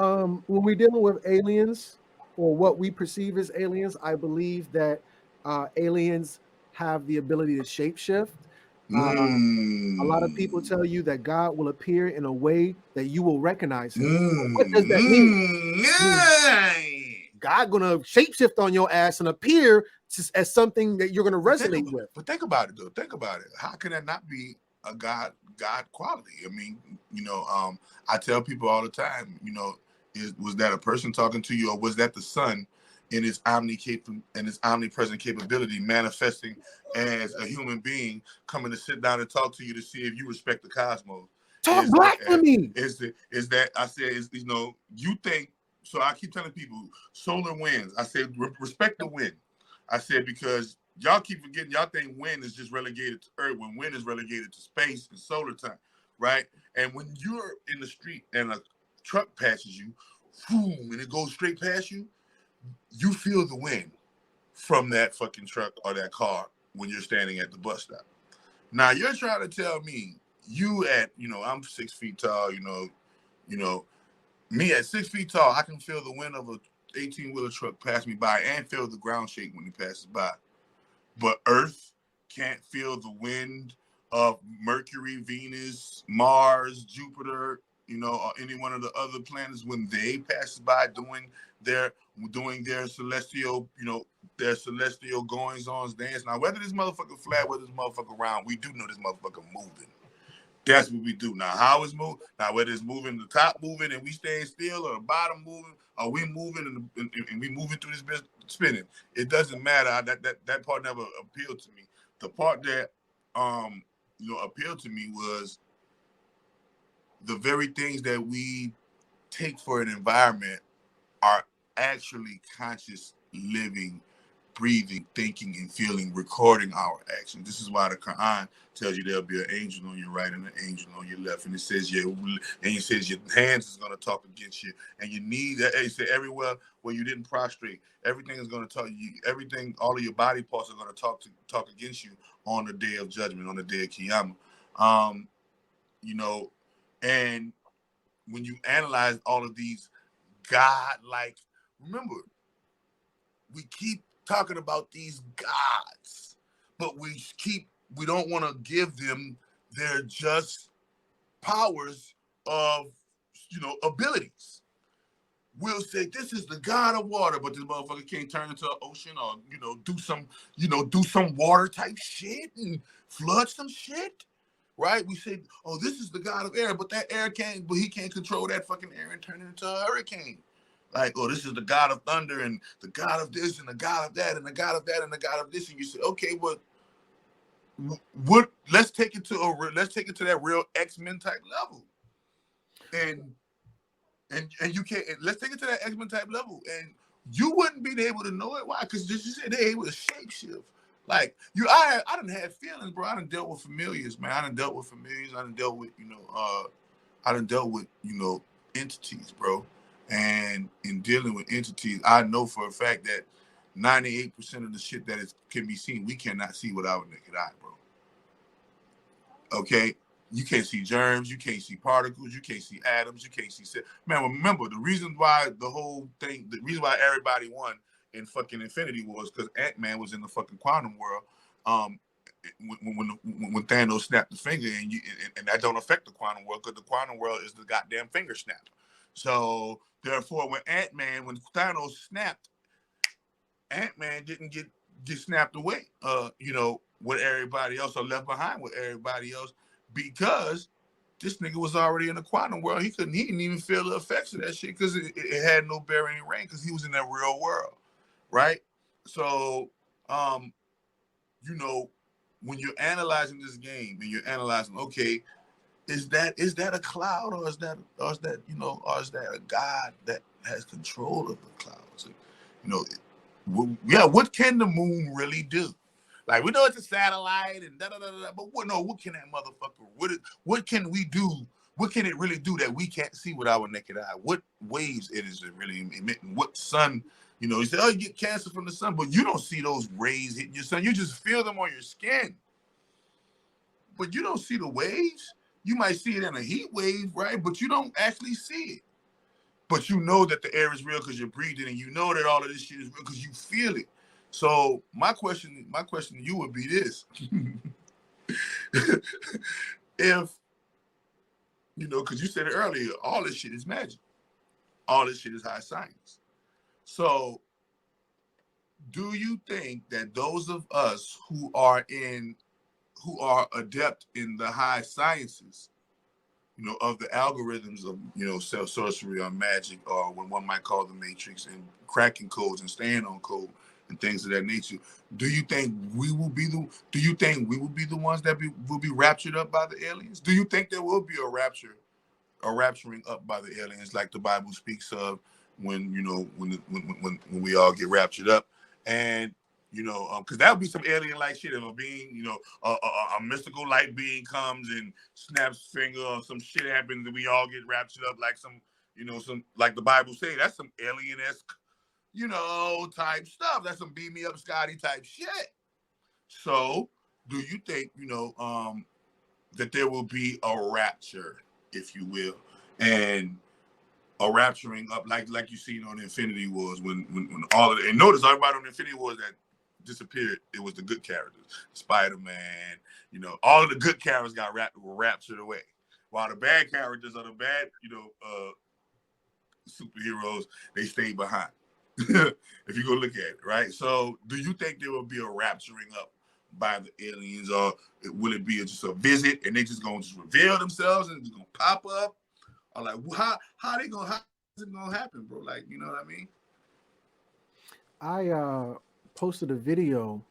when we're dealing with aliens, or what we perceive as aliens, I believe that aliens have the ability to shapeshift. A lot of people tell you that God will appear in a way that you will recognize him. What does that mean? God gonna shapeshift on your ass and appear as something that you're gonna resonate with. But think about it, though. Think about it. How can that not be a God quality? I mean, I tell people all the time, was that a person talking to you, or was that the sun in its omnipresent capability manifesting as a human being coming to sit down and talk to you to see if you respect the cosmos? Talk black to me. You think, so I keep telling people solar winds. I said, respect the wind. I said, because y'all keep forgetting, y'all think wind is just relegated to Earth, when wind is relegated to space and solar time, right? And when you're in the street and a truck passes you, boom, and it goes straight past you, you feel the wind from that fucking truck or that car when you're standing at the bus stop. Now you're trying to tell me I'm 6 feet tall, me at 6 feet tall, I can feel the wind of a 18-wheeler truck pass me by and feel the ground shake when he passes by. But Earth can't feel the wind of Mercury, Venus, Mars, Jupiter, or any one of the other planets when they pass by doing their celestial, their celestial goings-ons dance. Now, whether this motherfucker flat, whether this motherfucker round, we do know this motherfucker moving. That's what we do. Now, how it's moving, whether it's moving, the top moving and we staying still, or the bottom moving, or we moving and we moving through this bitch spinning, it doesn't matter. That part never appealed to me. The part that appealed to me was the very things that we take for an environment are actually conscious living, breathing, thinking, and feeling, recording our actions. This is why the Quran tells you there'll be an angel on your right and an angel on your left, and it says your hands is going to talk against you, and you need that. It said everywhere where you didn't prostrate, everything is going to talk you. Everything, all of your body parts are going to talk against you on the day of judgment, on the day of Qiyamah. You know, and when you analyze all of these God-like, remember, we keep talking about these gods, but we don't want to give them their just powers of, abilities. We'll say this is the God of water, but this motherfucker can't turn into an ocean or, do some water type shit and flood some shit. Right? We say, oh, this is the God of air, but he can't control that fucking air and turn it into a hurricane. Like, oh, this is the God of thunder and the God of this and the God of that and the God of that and the God of this. And you say, okay, but let's take it to that real X-Men type level. And you can't, let's take it to that X-Men type level. And you wouldn't be able to know it. Why? Because you said they're able to shapeshift. Like I done had feelings, bro. I done dealt with familiars, man. I done dealt with familiars. I done dealt with, entities, bro. And in dealing with entities, I know for a fact that 98% of the shit that can be seen, we cannot see with our naked eye, bro. Okay? You can't see germs, you can't see particles, you can't see atoms, you can't see... Man, remember, the reason why everybody won in fucking Infinity Wars because Ant-Man was in the fucking quantum world. When Thanos snapped the finger, and that don't affect the quantum world because the quantum world is the goddamn finger snap. So therefore, when Thanos snapped, Ant-Man didn't get snapped away. With everybody else or left behind with everybody else because this nigga was already in the quantum world. He didn't even feel the effects of that shit because it had no bearing in rain because he was in that real world. Right? So, when you're analyzing this game and you're analyzing, okay, is that a cloud or is that a God that has control of the clouds? What can the moon really do? Like we know it's a satellite and but what can that motherfucker? What can we do? What can it really do that we can't see with our naked eye? What waves is it really emitting? What sun? You say, oh, you get cancer from the sun, but you don't see those rays hitting your sun. You just feel them on your skin. But you don't see the waves. You might see it in a heat wave, right? But you don't actually see it. But you know that the air is real because you're breathing, and you know that all of this shit is real because you feel it. So my question to you would be this. If, because you said it earlier, all this shit is magic. All this shit is high science. So do you think that those of us who are adept in the high sciences, of the algorithms of, self-sorcery or magic, or what one might call the matrix, and cracking codes and staying on code and things of that nature, do you think we will be the ones that will be raptured up by the aliens? Do you think there will be a rapturing up by the aliens like the Bible speaks of when we all get raptured up? And because that would be some alien-like shit. If a being, a mystical light being comes and snaps finger, or some shit happens and we all get raptured up like some like the Bible say. That's some alien-esque, type stuff. That's some beam me up Scotty type shit. So, do you think, that there will be a rapture, if you will, and a rapturing up like you seen on Infinity Wars when all of it, and notice everybody on Infinity Wars that disappeared, it was the good characters, Spider-Man, all of the good characters were raptured away, while the bad characters or the bad, superheroes, they stayed behind. If you go look at it, right? So do you think there will be a rapturing up by the aliens, or will it be just a visit and they just gonna reveal themselves and just gonna pop up? Or like how is it gonna happen, bro? Like, you know what I mean? I posted a video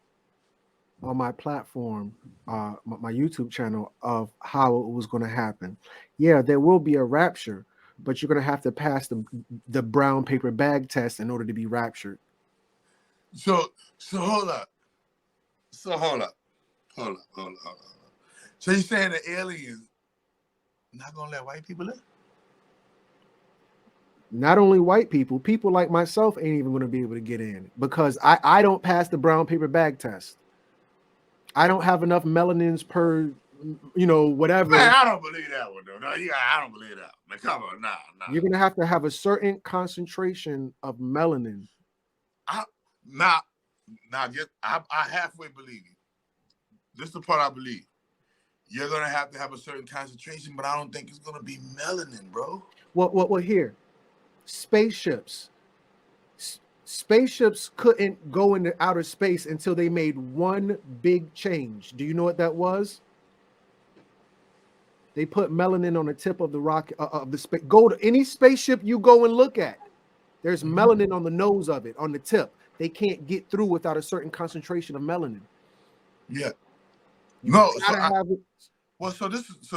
on my platform, my YouTube channel, of how it was going to happen. Yeah, there will be a rapture, but you're going to have to pass the brown paper bag test in order to be raptured. So hold up. Hold up. So you're saying the aliens not gonna let white people live? Not only white people, people like myself ain't even going to be able to get in because I don't pass the brown paper bag test. I don't have enough melanins per, whatever. Man, I don't believe that one though. No, I don't believe that. Man, come on, nah. You're going to have a certain concentration of melanin. I halfway believe you. This is the part I believe. You're gonna have to have a certain concentration, but I don't think it's gonna be melanin, bro. What here? Spaceships couldn't go into outer space until they made one big change. Do you know what that was? They put melanin on the tip of the rocket of the space. Go to any spaceship you go and look at. There's melanin on the nose of it, on the tip. They can't get through without a certain concentration of melanin. Yeah. You no. gotta have it. Well, this is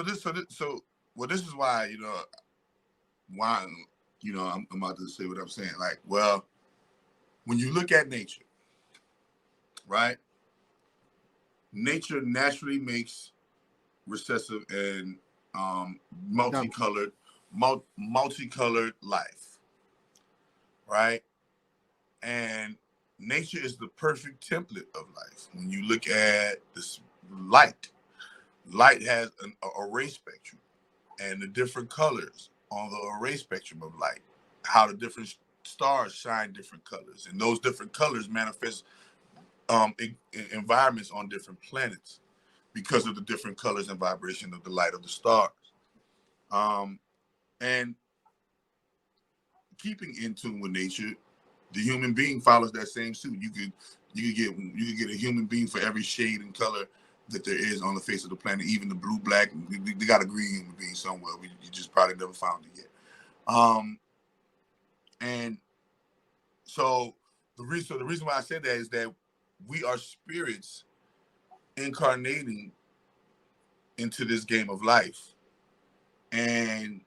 why I'm about to say what I'm saying. Like, well, when you look at nature, right? Nature naturally makes recessive and multicolored life, right? And nature is the perfect template of life. When you look at this light has an array spectrum, and the different colors on the array spectrum of light, how the different stars shine different colors, and those different colors manifest in environments on different planets because of the different colors and vibration of the light of the stars. And keeping in tune with nature, the human being follows that same suit. You could get a human being for every shade and color that there is on the face of the planet, even the blue, black. They got a green human being somewhere. You just probably never found it yet. And so the reason why I said that is that we are spirits incarnating into this game of life. And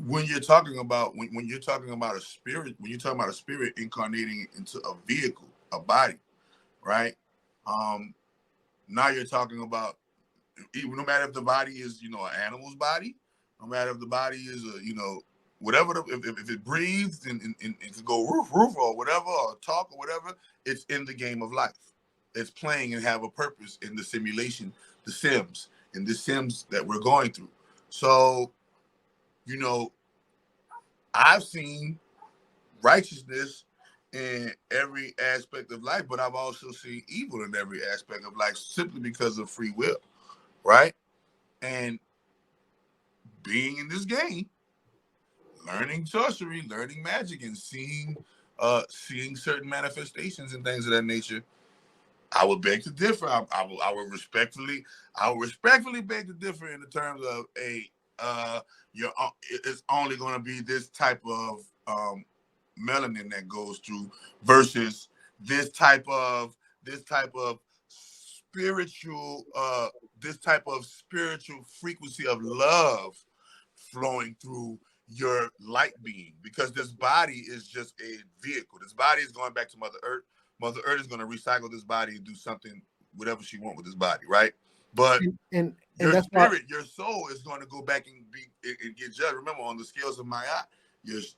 when you're talking about a spirit incarnating into a vehicle, a body, right? Now you're talking about, even no matter if the body is, an animal's body, no matter if the body is whatever, if it breathes and it can go roof or whatever, or talk or whatever, it's in the game of life. It's playing and have a purpose in the simulation, the Sims that we're going through. So, I've seen righteousness in every aspect of life, but I've also seen evil in every aspect of life simply because of free will, right? And being in this game, learning sorcery, learning magic, and seeing certain manifestations and things of that nature, I would beg to differ. I would respectfully beg to differ in the terms of it's only going to be this type of melanin that goes through versus this type of spiritual frequency of love flowing through your light being, because this body is just a vehicle. This body is going back to Mother Earth. Mother Earth is going to recycle this body and do something, whatever she wants with this body, right? But and your spirit, your soul is going to go back and get judged. Remember, on the scales of my eye,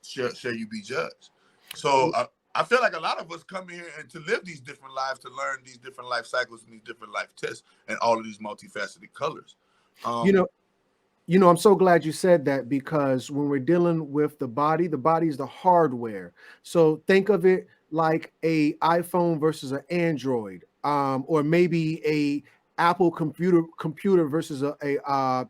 shall you be judged. So I feel like a lot of us come here and to live these different lives, to learn these different life cycles and these different life tests and all of these multifaceted colors. I'm so glad you said that, because when we're dealing with the body is the hardware. So think of it like a iPhone versus an Android, or maybe a Apple computer versus a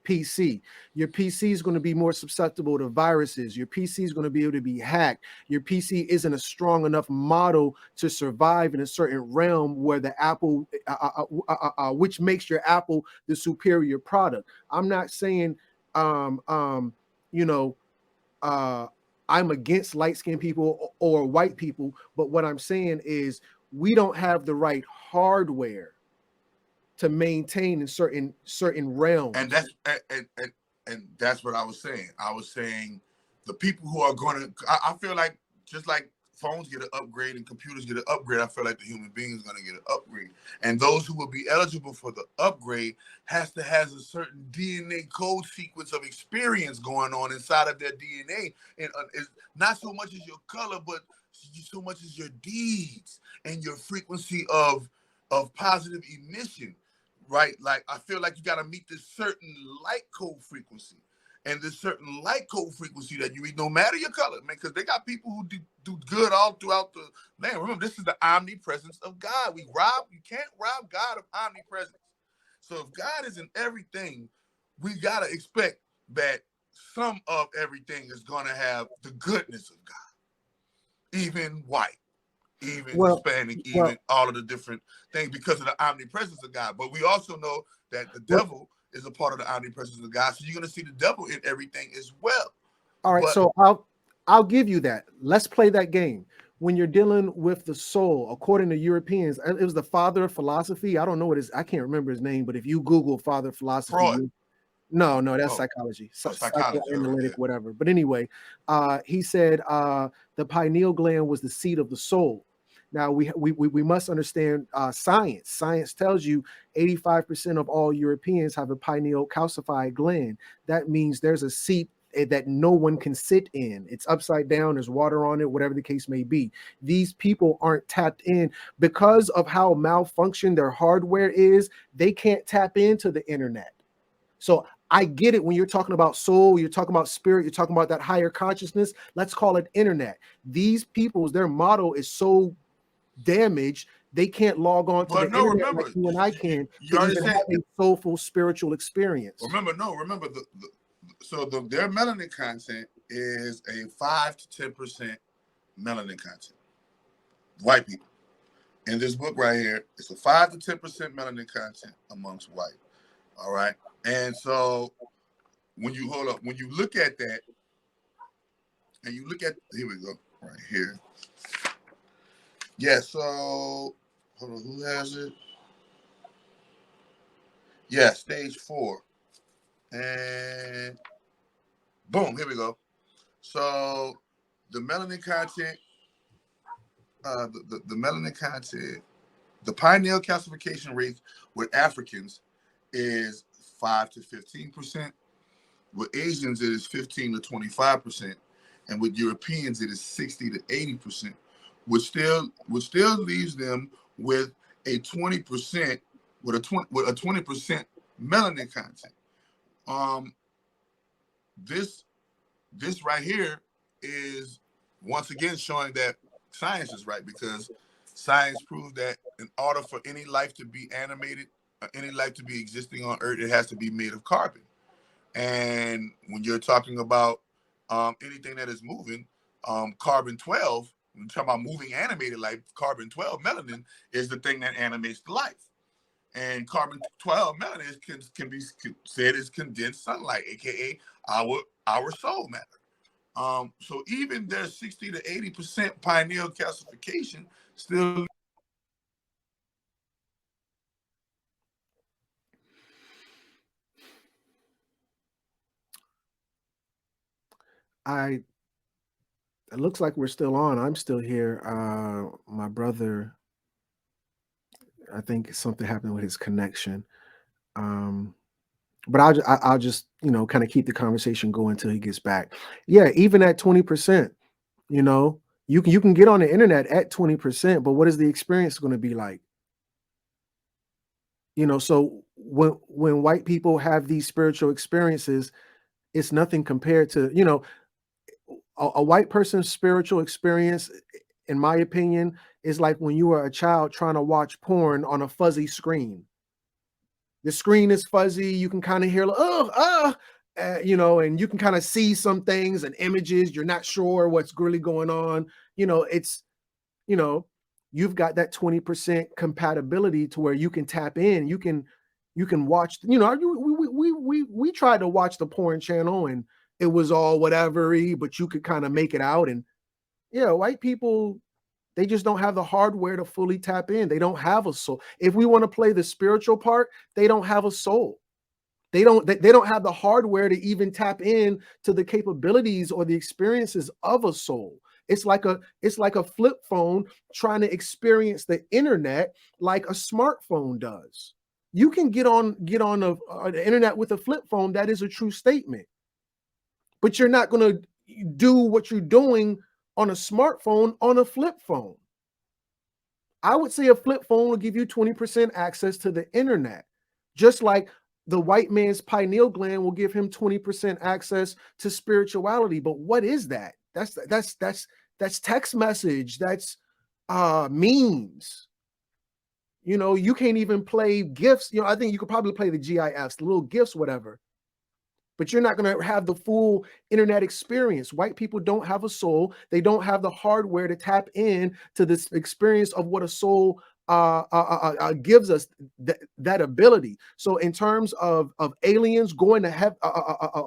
PC. Your PC is going to be more susceptible to viruses. Your PC is going to be able to be hacked. Your PC isn't a strong enough model to survive in a certain realm where the Apple, which makes your Apple the superior product. I'm not saying, I'm against light-skinned people or white people, but what I'm saying is we don't have the right hardware to maintain in certain realms. And that's what I was saying. I was saying the people who are going to, I feel like just like phones get an upgrade and computers get an upgrade, I feel like the human being is going to get an upgrade. And those who will be eligible for the upgrade has a certain DNA code sequence of experience going on inside of their DNA. And it's not so much as your color, but so much as your deeds and your frequency of positive emission. Right, like I feel like you got to meet this certain light code frequency, and this certain light code frequency that you read, no matter your color, man. Because they got people who do good all throughout the land. Remember, this is the omnipresence of God. You can't rob God of omnipresence. So if God is in everything, we gotta expect that some of everything is gonna have the goodness of God, even white. Even Hispanic, even all of the different things because of the omnipresence of God. But we also know that the devil is a part of the omnipresence of God. So you're going to see the devil in everything as well. All right, so I'll give you that. Let's play that game. When you're dealing with the soul, according to Europeans, it was the father of philosophy. I don't know what I can't remember his name, but if you Google father of philosophy, Freud. No, that's psychology, psychoanalytic, whatever. But anyway, he said the pineal gland was the seat of the soul. Now we must understand science. Science tells you 85% of all Europeans have a pineal calcified gland. That means there's a seat that no one can sit in. It's upside down. There's water on it, whatever the case may be. These people aren't tapped in because of how malfunctioned their hardware is. They can't tap into the internet. So I get it when you're talking about soul, you're talking about spirit, you're talking about that higher consciousness. Let's call it internet. These people's, their model is so damaged, they can't log on to the internet like you and I can to even have a soulful spiritual experience. Remember their melanin content is a 5 to 10% melanin content. White people. In this book right here, it's a 5 to 10% melanin content amongst white. All right. And so when you look at that, and you look at, here we go, right here. Yeah, so hold on, who has it? Yeah, stage 4. And boom, here we go. So the melanin content, the melanin content, the pineal calcification rate with Africans is 5 to 15%. With Asians, it is 15 to 25%, and with Europeans, it is 60 to 80%, which still leaves them with a 20% with a 20% melanin content. This right here is once again showing that science is right, because science proves that in order for any life to be animated, any life to be existing on Earth, it has to be made of carbon. And when you're talking about anything that is moving, carbon-12, when you're talking about moving animated life, carbon-12 melanin is the thing that animates the life. And carbon-12 melanin can be said as condensed sunlight, aka our soul matter. So even their 60 to 80% pineal calcification still. It looks like we're still on. I'm still here. My brother, I think something happened with his connection. But I'll just kind of keep the conversation going until he gets back. Yeah, even at 20%, you can get on the internet at 20%, but what is the experience going to be like? So when white people have these spiritual experiences, it's nothing compared to, a white person's spiritual experience, in my opinion, is like when you were a child trying to watch porn on a fuzzy screen. The screen is fuzzy. You can kind of hear, and you can kind of see some things and images. You're not sure what's really going on. You've got that 20% compatibility to where you can tap in. You can watch. We tried to watch the porn channel and it was all whatever-y, but you could kind of make it out. And yeah, white people, They just don't have the hardware to fully tap in. They don't have a soul. If we want to play the spiritual part, they don't have a soul. They don't have the hardware to even tap in to the capabilities or the experiences of a soul. It's like a flip phone trying to experience the internet like a smartphone does. You can get on the internet with a flip phone. That is a true statement. But you're not going to do what you're doing on a smartphone on a flip phone. I would say a flip phone will give you 20% access to the internet, just like the white man's pineal gland will give him 20% access to spirituality. But what is that? That's text message. That's memes. You know, you can't even play GIFs. You know, I think you could probably play the GIFs, the little GIFs, whatever. But you're not going to have the full internet experience. White people don't have a soul. They don't have the hardware to tap in to this experience of what a soul gives us, that ability. So in terms of aliens going to have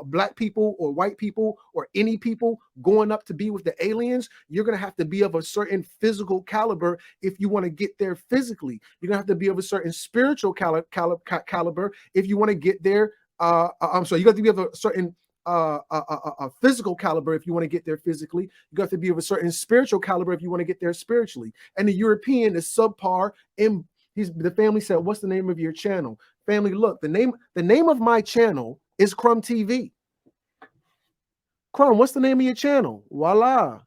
black people or white people or any people going up to be with the aliens, you're going to have to be of a certain physical caliber if you want to get there physically. You're going to have to be of a certain spiritual caliber if you want to get there. I'm sorry, you got to be of a certain a physical caliber if you want to get there physically. You got to be of a certain spiritual caliber if you want to get there spiritually. And the European is subpar. And the family said, "What's the name of your channel?" Family, look, the name of my channel is Crumb TV. Crumb, what's the name of your channel? Voila,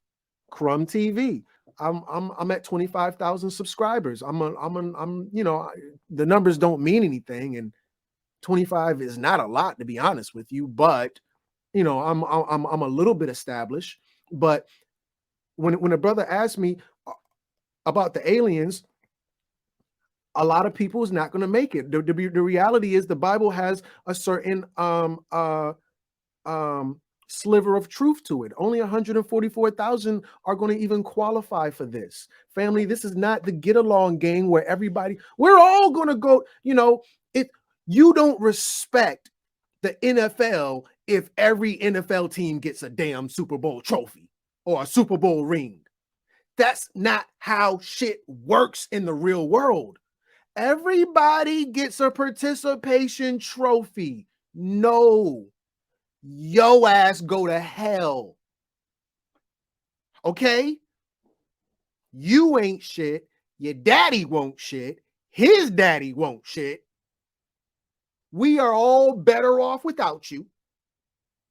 Crumb TV. I'm at 25,000 subscribers. I'm you know, the numbers don't mean anything, and 25 is not a lot, to be honest with you, but you know, I'm a little bit established. But when a brother asked me about the aliens, a lot of people is not going to make it. The reality is the Bible has a certain sliver of truth to it. Only 144,000 are going to even qualify for this. Family, this is not the get along game where we're all going to go, you know, you don't respect the NFL if every NFL team gets a damn Super Bowl trophy or a Super Bowl ring. That's not how shit works in the real world. Everybody gets a participation trophy. No, yo ass go to hell. Okay? You ain't shit. Your daddy won't shit. His daddy won't shit. We are all better off without you.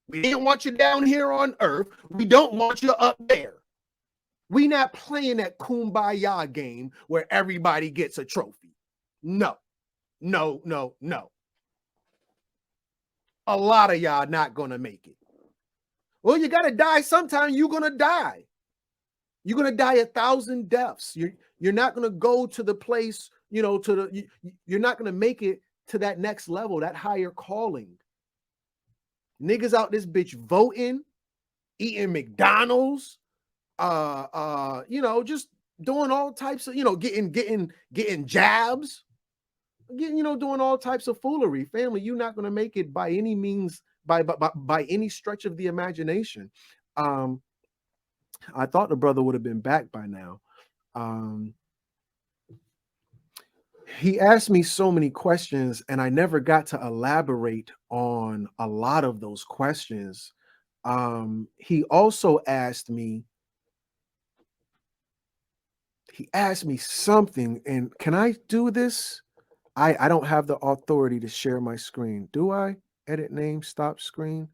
We didn't want you down here on earth. We don't want you up there. We not playing that kumbaya game where everybody gets a trophy. No. A lot of y'all not going to make it. Well, you got to die sometime. You're going to die. You're going to die 1,000 deaths. You're not going to go to the place, you know, you're not going to make it to that next level, that higher calling. Niggas out this bitch voting, eating McDonald's, you know, just doing all types of, you know, getting jabs, you know, doing all types of foolery. Family, you're not going to make it by any means, by any stretch of the imagination. I thought the brother would have been back by now. He asked me so many questions, and I never got to elaborate on a lot of those questions. He also asked me something, and can I do this? I don't have the authority to share my screen. Do I? Edit name, stop screen.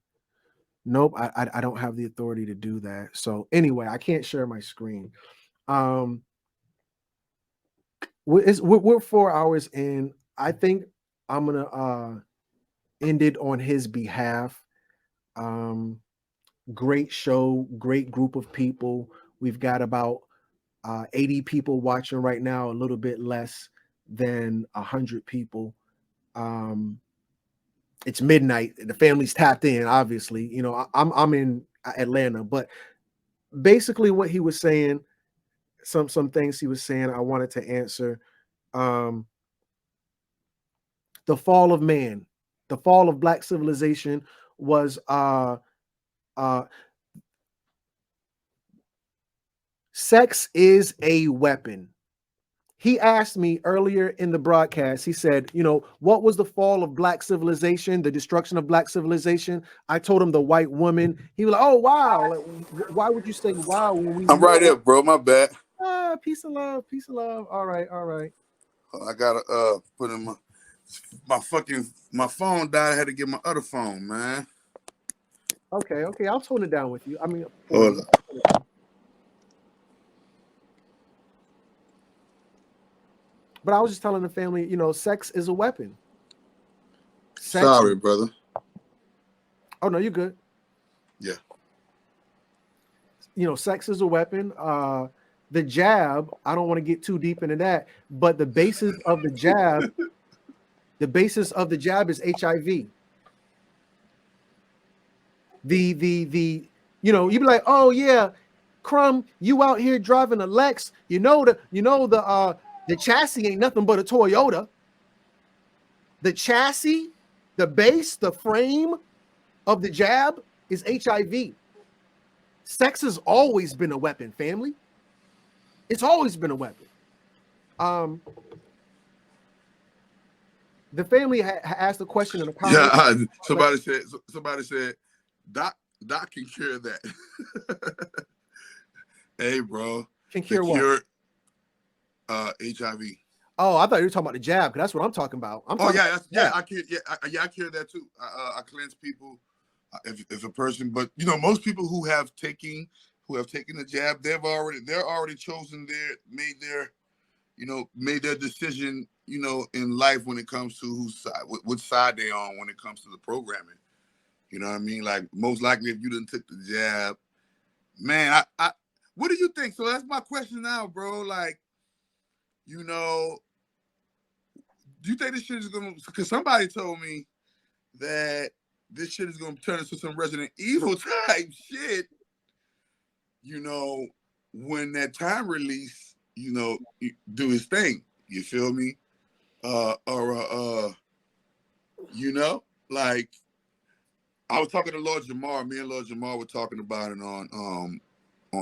Nope, I don't have the authority to do that. So anyway, I can't share my screen. We're 4 hours in. I think I'm gonna end it on his behalf. Great show, great group of people. We've got about 80 people watching right now, a little bit less than 100 people. It's midnight. The family's tapped in, obviously. You know, I'm in Atlanta, but basically what he was saying, some things he was saying, I wanted to answer. The fall of man, the fall of Black civilization was sex is a weapon. He asked me earlier in the broadcast, he said, what was the fall of black civilization, the destruction of black civilization? I told him the white woman. He was like, oh, wow. Like, why would you say wow when we I'm right here, bro. My bad. Peace and love. Peace and love. All right. All right. I gotta put in my phone died. I had to get my other phone, man. Okay. I'll tone it down with you. I mean, Hold up. But I was just telling the family, sex is a weapon. Sorry, brother. Oh, no, you're good. Yeah. Sex is a weapon. The jab, I don't want to get too deep into that, but the basis of the jab is HIV. You'd be like, oh yeah, Crumb, you out here driving a Lex, the chassis ain't nothing but a Toyota. The chassis, the base, the frame of the jab is HIV. Sex has always been a weapon, family. It's always been a weapon. The family asked a question in the comments. Yeah, somebody said, Doc can cure that. Hey, bro. Can cure what? HIV. Oh, I thought you were talking about the jab, because that's what I'm talking about. I cure that too. I cleanse people. If a person, but most people who have taken the jab, they're already chosen made their decision, in life when it comes to which side they on when it comes to the programming. You know what I mean? Like, most likely, if you didn't took the jab, man, I what do you think? So that's my question now, bro. Like, do you think this shit is gonna? Because somebody told me that this shit is gonna turn into some Resident Evil type shit. When that time release, do his thing. You feel me? Like, I was talking to Lord Jamar. Me and Lord Jamar were talking about it on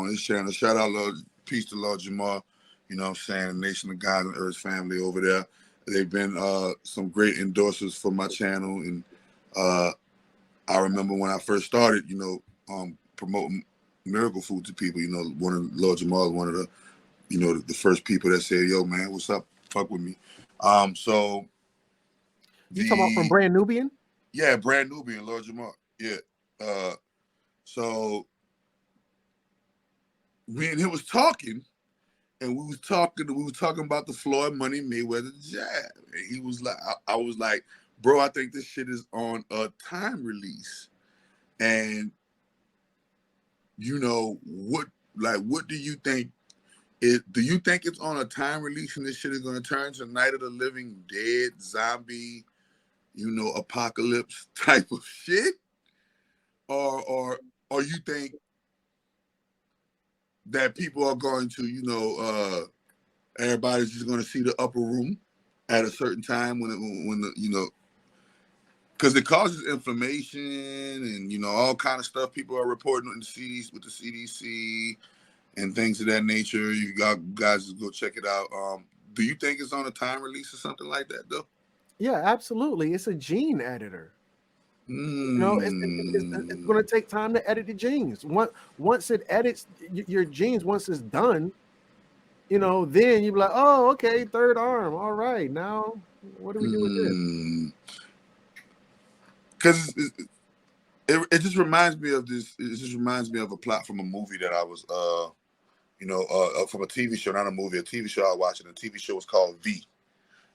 his channel. Shout out, Lord, peace to Lord Jamar. You know what I'm saying? The Nation of God and Earth family over there. They've been some great endorsers for my channel. And I remember when I first started, promoting miracle food to people, one of Lord Jamal, one of the, the first people that said, yo, man, what's up? Fuck with me. So you talking about from Brand Nubian? Yeah, Brand Nubian, Lord Jamal. Yeah. So me and him was talking, and we was talking about the Floyd Money Mayweather jab. And he was like, I was like, bro, I think this shit is on a time release. And what do you think? Do you think it's on a time release and this shit is gonna turn to Night of the Living Dead, zombie, apocalypse type of shit? Or you think that people are going to, everybody's just gonna see the upper room at a certain time when because it causes inflammation and all kind of stuff. People are reporting with the CDC and things of that nature. You got guys go check it out. Do you think it's on a time release or something like that, though? Yeah, absolutely. It's a gene editor. It's going to take time to edit the genes. Once it edits your genes, once it's done, then you're like, oh, okay, third arm. All right, now what do we do with this? Because it just reminds me of this. It just reminds me of a plot from a movie that I was, from a TV show, not a movie, a TV show I was watching. The TV show was called V.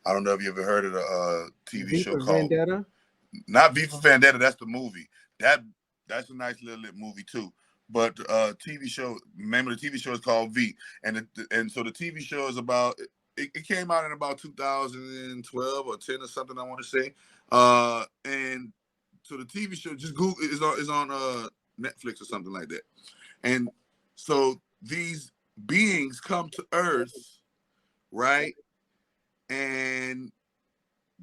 I don't know if you ever heard of the TV show called Vendetta. Not V for Vendetta. That's the movie. That's a nice little movie too. But TV show, name of the TV show is called V, and so the TV show is about. It came out in about 2012 or 10 or something, I want to say. And so the TV show, just Google, is on Netflix or something like that. And so these beings come to Earth, right? And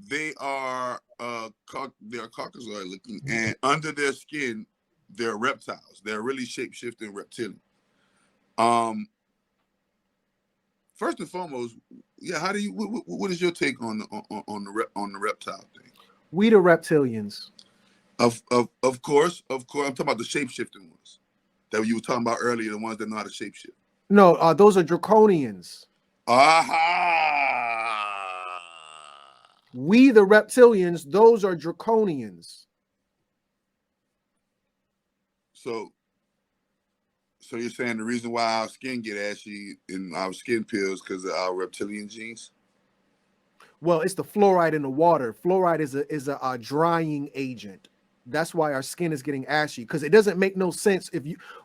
they are Caucasoid looking, and under their skin, they're reptiles. They're really shape-shifting reptilian. first and foremost, yeah. How do you? What is your take on the reptile thing? We the reptilians. Of course. I'm talking about the shape-shifting ones that you were talking about earlier, the ones that know how to shapeshift. No, those are draconians. Aha! We the reptilians, those are draconians. So you're saying the reason why our skin get ashy in our skin peels because of our reptilian genes? Well, it's the fluoride in the water. Fluoride is a drying agent. That's why our skin is getting ashy, because it doesn't make no sense.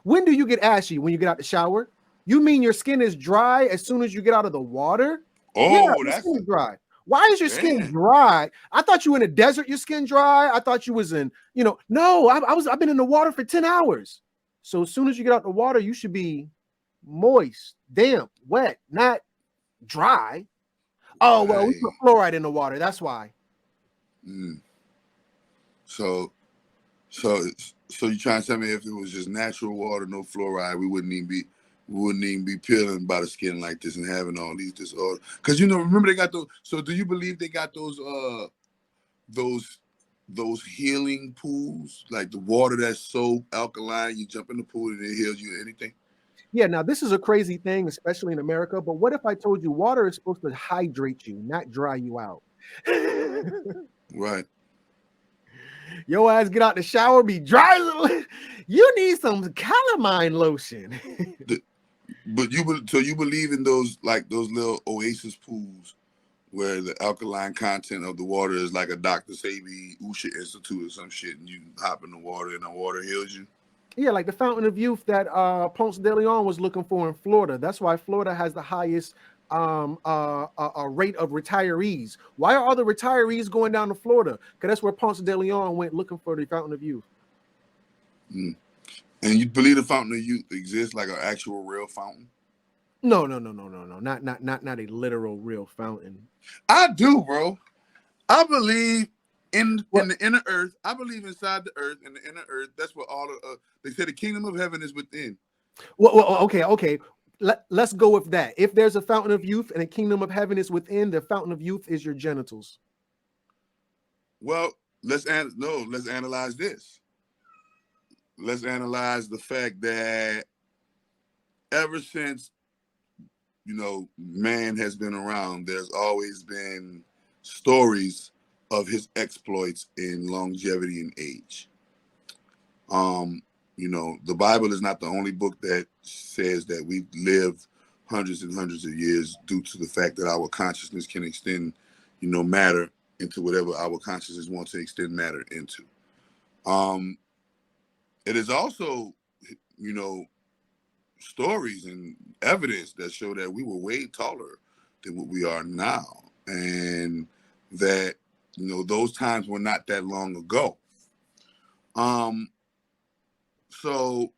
When do you get ashy? When you get out the shower? You mean your skin is dry as soon as you get out of the water? Oh, yeah, that's skin is dry. Why is your skin dry? I thought you were in a desert, your skin dry. I thought you was in, no, I've been in the water for 10 hours. So as soon as you get out the water, you should be moist, damp, wet, not dry. Oh, well, we put fluoride in the water. That's why. So you trying to tell me if it was just natural water, no fluoride, we wouldn't even be peeling by the skin like this and having all these disorders? Because remember they got those. So do you believe they got those healing pools, like the water that's so alkaline, you jump in the pool and it heals you anything? Yeah, now this is a crazy thing, especially in America. But what if I told you water is supposed to hydrate you, not dry you out? Right. Your ass get out the shower, be dry. You need some calamine lotion. But you believe in those little oasis pools where the alkaline content of the water is like a Dr. Sebi Usha Institute or some shit, and you hop in the water and the water heals you? Yeah, like the Fountain of Youth that Ponce de Leon was looking for in Florida. That's why Florida has the highest rate of retirees. Why are all the retirees going down to Florida? Because that's where Ponce de Leon went looking for the Fountain of Youth. And you believe the Fountain of Youth exists, like an actual real fountain? No. Not a literal real fountain. I do, bro. I believe in the inner earth. I believe inside the earth, in the inner earth. That's what all of they say the kingdom of heaven is within. Well, okay. Let's go with that. If there's a fountain of youth and a kingdom of heaven is within, the fountain of youth is your genitals. Well, let's analyze this. Let's analyze the fact that ever since man has been around, there's always been stories of his exploits in longevity and age. The Bible is not the only book that says that we live hundreds and hundreds of years due to the fact that our consciousness can extend, matter into whatever our consciousness wants to extend matter into. It is also, stories and evidence that show that we were way taller than what we are now, and that those times were not that long ago. So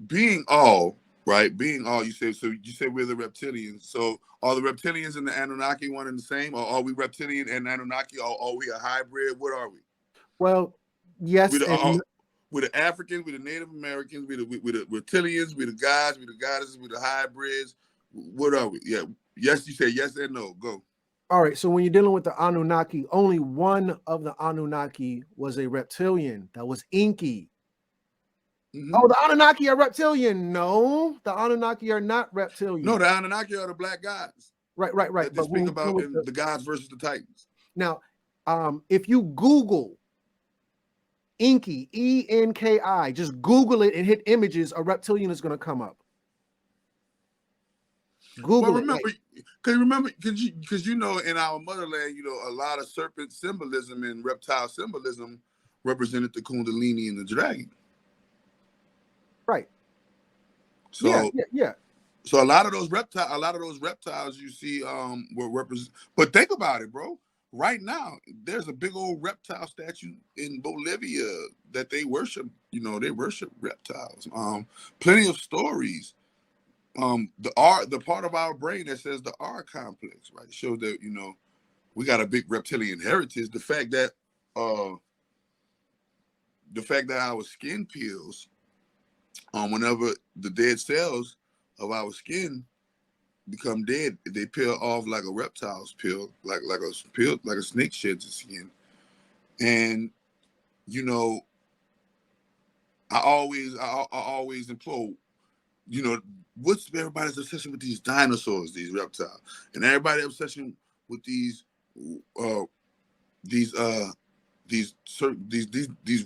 being all, you say we're the reptilians. So are the reptilians and the Anunnaki one and the same, or are we reptilian and Anunnaki, or are we a hybrid? What are we? Well, yes. We're the Africans, we're the Native Americans, we're the reptilians, we're the gods, we're the goddesses, we're the hybrids. What are we? Yeah. Yes, you say yes and no. Go. All right. So when you're dealing with the Anunnaki, only one of the Anunnaki was a reptilian. That was Enki. Mm-hmm. Oh, the Anunnaki are reptilian. No, the Anunnaki are not reptilian. No, the Anunnaki are the black gods. Right. That they speak about in the gods versus the Titans. Now, if you Google Enki, E-N-K-I, just Google it and hit images, a reptilian is going to come up. Google it. Because in our motherland, a lot of serpent symbolism and reptile symbolism represented the Kundalini and the dragon. Right. So yeah. So a lot of those reptiles you see were represent. But think about it, bro. Right now, there's a big old reptile statue in Bolivia that they worship. They worship reptiles. Plenty of stories. The part of our brain that says the R complex, right, shows that we got a big reptilian heritage. The fact that our skin peels, whenever the dead cells of our skin become dead, they peel off like a reptile's peel, like a snake sheds its skin. And you know, I always implore, you know, what's everybody's obsession with these dinosaurs, these reptiles, and everybody's obsession with these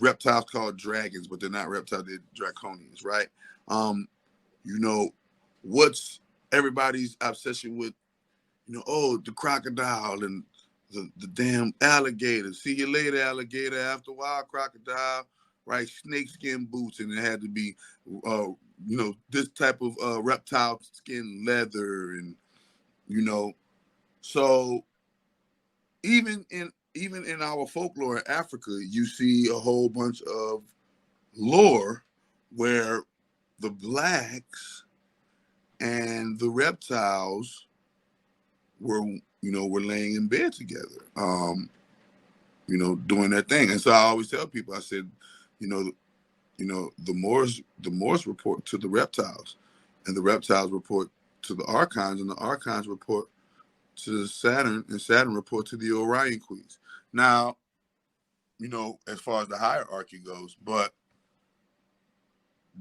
reptiles called dragons, but they're not reptiles, they're draconians, right? You know, what's everybody's obsession with, you know, oh, the crocodile and the damn alligator. See you later, alligator. After a while, crocodile, right? Snakeskin boots, and it had to be, you know, this type of reptile skin leather, and you know, so even in our folklore in Africa, you see a whole bunch of lore where the blacks and the reptiles were laying in bed together, you know, doing their thing. And so I always tell people, I said, you know, the Moors report to the reptiles, and the reptiles report to the archons, and the archons report to Saturn, and Saturn report to the Orion Queens. Now, you know, as far as the hierarchy goes, but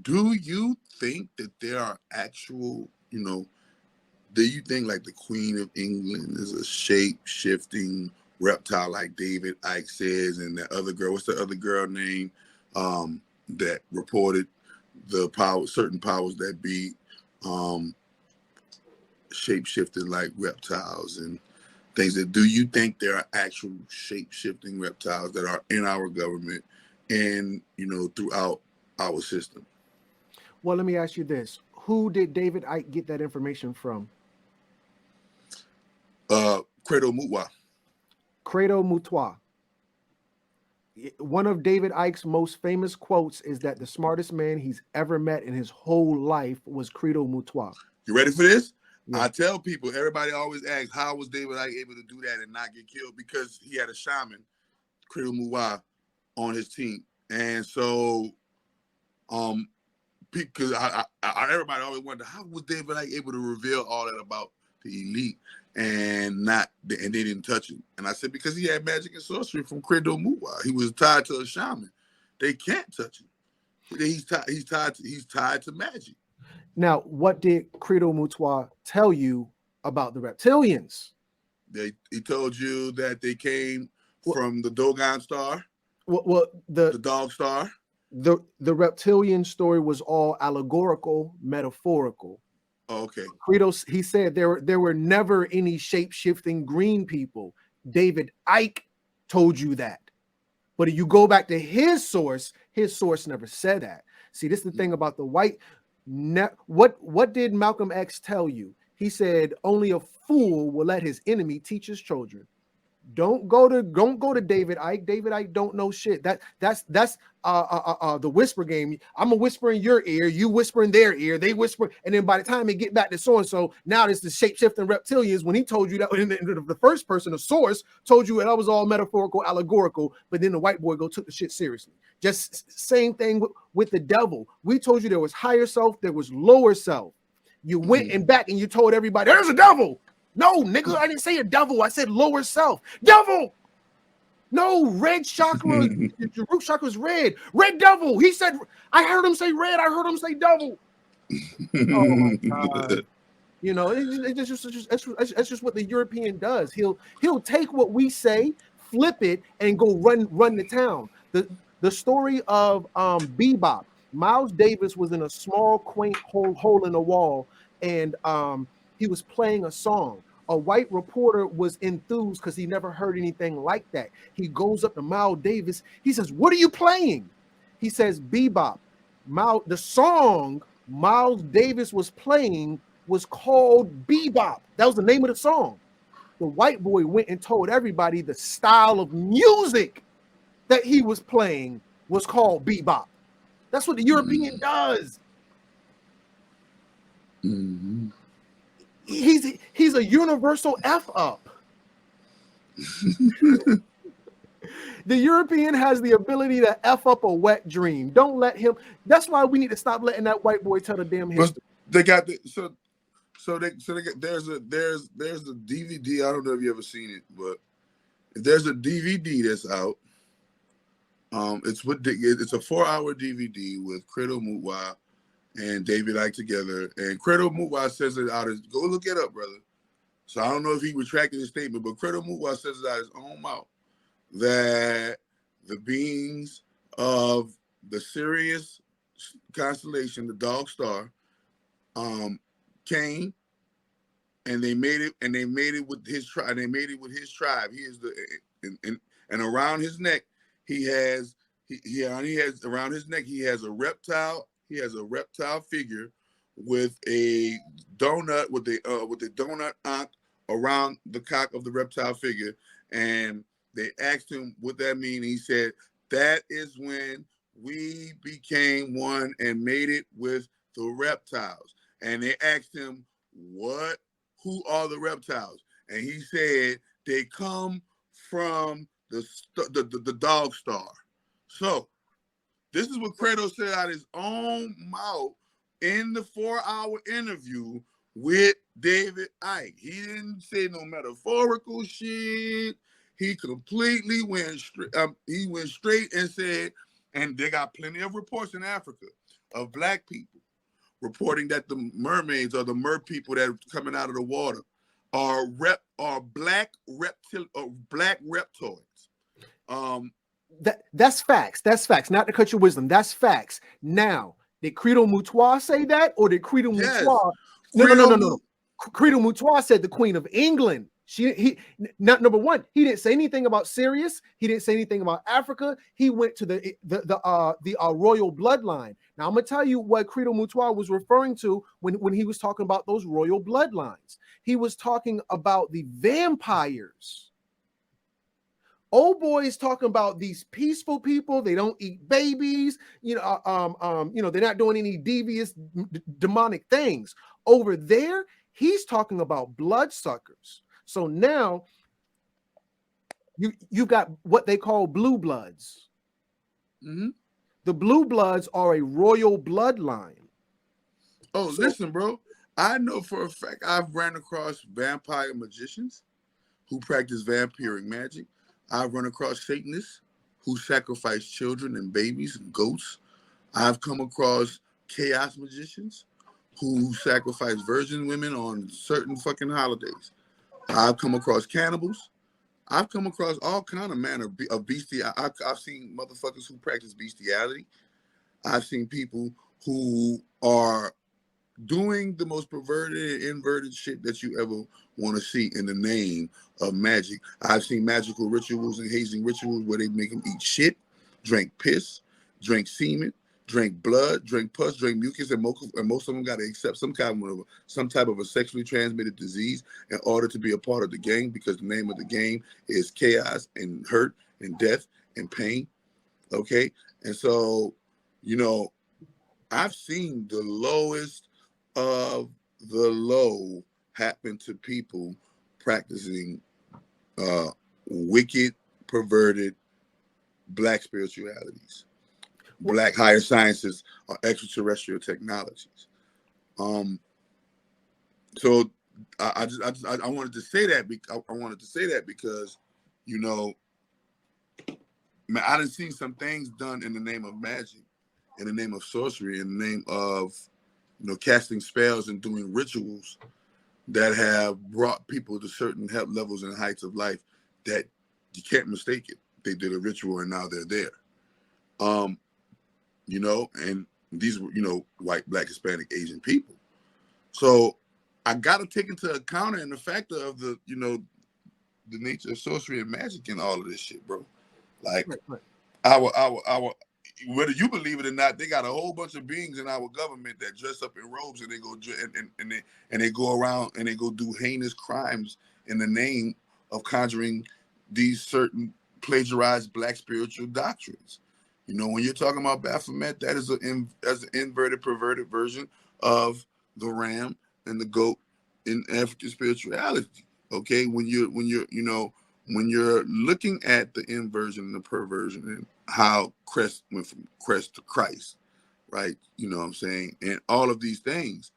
do you think that there are actual, you know, do you think like the Queen of England is a shape-shifting reptile like David Icke says, and that other girl, what's the other girl name, that reported certain powers that be shape-shifted like reptiles and things? That do you think there are actual shape-shifting reptiles that are in our government and, you know, throughout our system? Well, let me ask you this. Who did David Icke get that information from? Credo Mutwa. Credo Mutwa. One of David Icke's most famous quotes is that the smartest man he's ever met in his whole life was Credo Mutwa. You ready for this? Yeah. I tell people, everybody always asks, how was David Icke able to do that and not get killed? Because he had a shaman, Credo Mutwa, on his team. And so, because everybody always wonder, how was David Icke able to reveal all that about the elite and they didn't touch him? And I said, because he had magic and sorcery from Credo Mutwa. He was tied to a shaman. They can't touch him. He's tied to magic. Now, what did Credo Mutwa tell you about the reptilians? He told you that they came from the Dogon star. The dog star. The reptilian story was all allegorical, metaphorical. Oh, okay. Credo, he said there were never any shape-shifting green people. David Icke told you that. But if you go back to his source never said that. See, this is the thing about the white. What did Malcolm X tell you? He said only a fool will let his enemy teach his children. Don't go to David Icke. David Icke don't know shit. That's the whisper game. I'm gonna whisper in your ear, you whisper in their ear, they whisper, and then by the time they get back to so and so, now it's the shape-shifting reptilians. When he told you that, the first person, the source, told you that was all metaphorical, allegorical, but then the white boy took the shit seriously. Just same thing with the devil. We told you there was higher self, there was lower self. You went and back and you told everybody there's a devil. No, nigga, I didn't say a devil. I said lower self. Devil. No, red chakra. Your root chakra is red. Red devil. He said, I heard him say red. I heard him say devil. Oh my God. You know, it's just what the European does. He'll take what we say, flip it, and go run the town. The story of Bebop. Miles Davis was in a small, quaint hole in the wall, and he was playing a song. A white reporter was enthused because he never heard anything like that. He goes up to Miles Davis. He says, "What are you playing?" He says, "Bebop." The song Miles Davis was playing was called Bebop. That was the name of the song. The white boy went and told everybody the style of music that he was playing was called Bebop. That's what the European does. Mm-hmm. He's a universal F up. The European has the ability to F up a wet dream. Don't let him. That's why we need to stop letting that white boy tell the damn history. They got so there's a DVD. I don't know if you ever seen it, but there's a DVD that's out. It's a 4-hour DVD with Credo Mutwa and David Icke together, and Credo Mutwa says it out. Go look it up, brother. So I don't know if he retracted his statement, but Credo Mutwa says it out his own mouth that the beings of the Sirius constellation, the Dog Star, came and they made it with his tribe. He is and around his neck he has around his neck he has a reptile. He has a reptile figure with a donut with a donut ankh around the cock of the reptile figure, and they asked him what that means. He said that is when we became one and made it with the reptiles. And they asked him who are the reptiles, and he said they come from the Dog Star. So this is what Credo said out of his own mouth in the 4-hour interview with David Icke. He didn't say no metaphorical shit. He completely went straight. He went straight and said, and they got plenty of reports in Africa of black people reporting that the mermaids or the mer people that are coming out of the water are black reptoids. That's facts. That's facts. Not to cut your wisdom. That's facts. Now, did Credo Mutwa say that, or did Credo Mutwa? No. Credo Mutwa said the Queen of England. Number one, he didn't say anything about Sirius. He didn't say anything about Africa. He went to the royal bloodline. Now I'm gonna tell you what Credo Mutwa was referring to when he was talking about those royal bloodlines. He was talking about the vampires. Old boy is talking about these peaceful people. They don't eat babies. They're not doing any devious demonic things. Over there, he's talking about bloodsuckers. So now you've got what they call blue bloods. Mm-hmm. The blue bloods are a royal bloodline. Oh, listen, bro. I know for a fact I've ran across vampire magicians who practice vampiric magic. I've run across Satanists who sacrifice children and babies and goats. I've come across chaos magicians who sacrifice virgin women on certain fucking holidays. I've come across cannibals. I've come across all kind of manner of bestiality. I've seen motherfuckers who practice bestiality. I've seen people who are doing the most perverted and inverted shit that you ever want to see in the name of magic. I've seen magical rituals and hazing rituals where they make them eat shit, drink piss, drink semen, drink blood, drink pus, drink mucus, and most of them got to accept some type of a sexually transmitted disease in order to be a part of the game, because the name of the game is chaos and hurt and death and pain. Okay? And so, I've seen the lowest of the low happen to people practicing wicked, perverted black spiritualities, black higher sciences, or extraterrestrial technologies. So I wanted to say that. I wanted to say that because, man, I done seen some things done in the name of magic, in the name of sorcery, in the name of casting spells and doing rituals that have brought people to certain levels and heights of life that you can't mistake it. They did a ritual and now they're there. And these were, white, black, Hispanic, Asian people. So I got to take into account and the factor of the nature of sorcery and magic and all of this shit, bro. Like right. our whether you believe it or not, they got a whole bunch of beings in our government that dress up in robes and they go and they go around and they go do heinous crimes in the name of conjuring these certain plagiarized black spiritual doctrines. When you're talking about Baphomet, that is an inverted, perverted version of the ram and the goat in African spirituality. Okay, when you're looking at the inversion and the perversion and how Crest went from Crest to Christ, right? You know what I'm saying? And all of these things,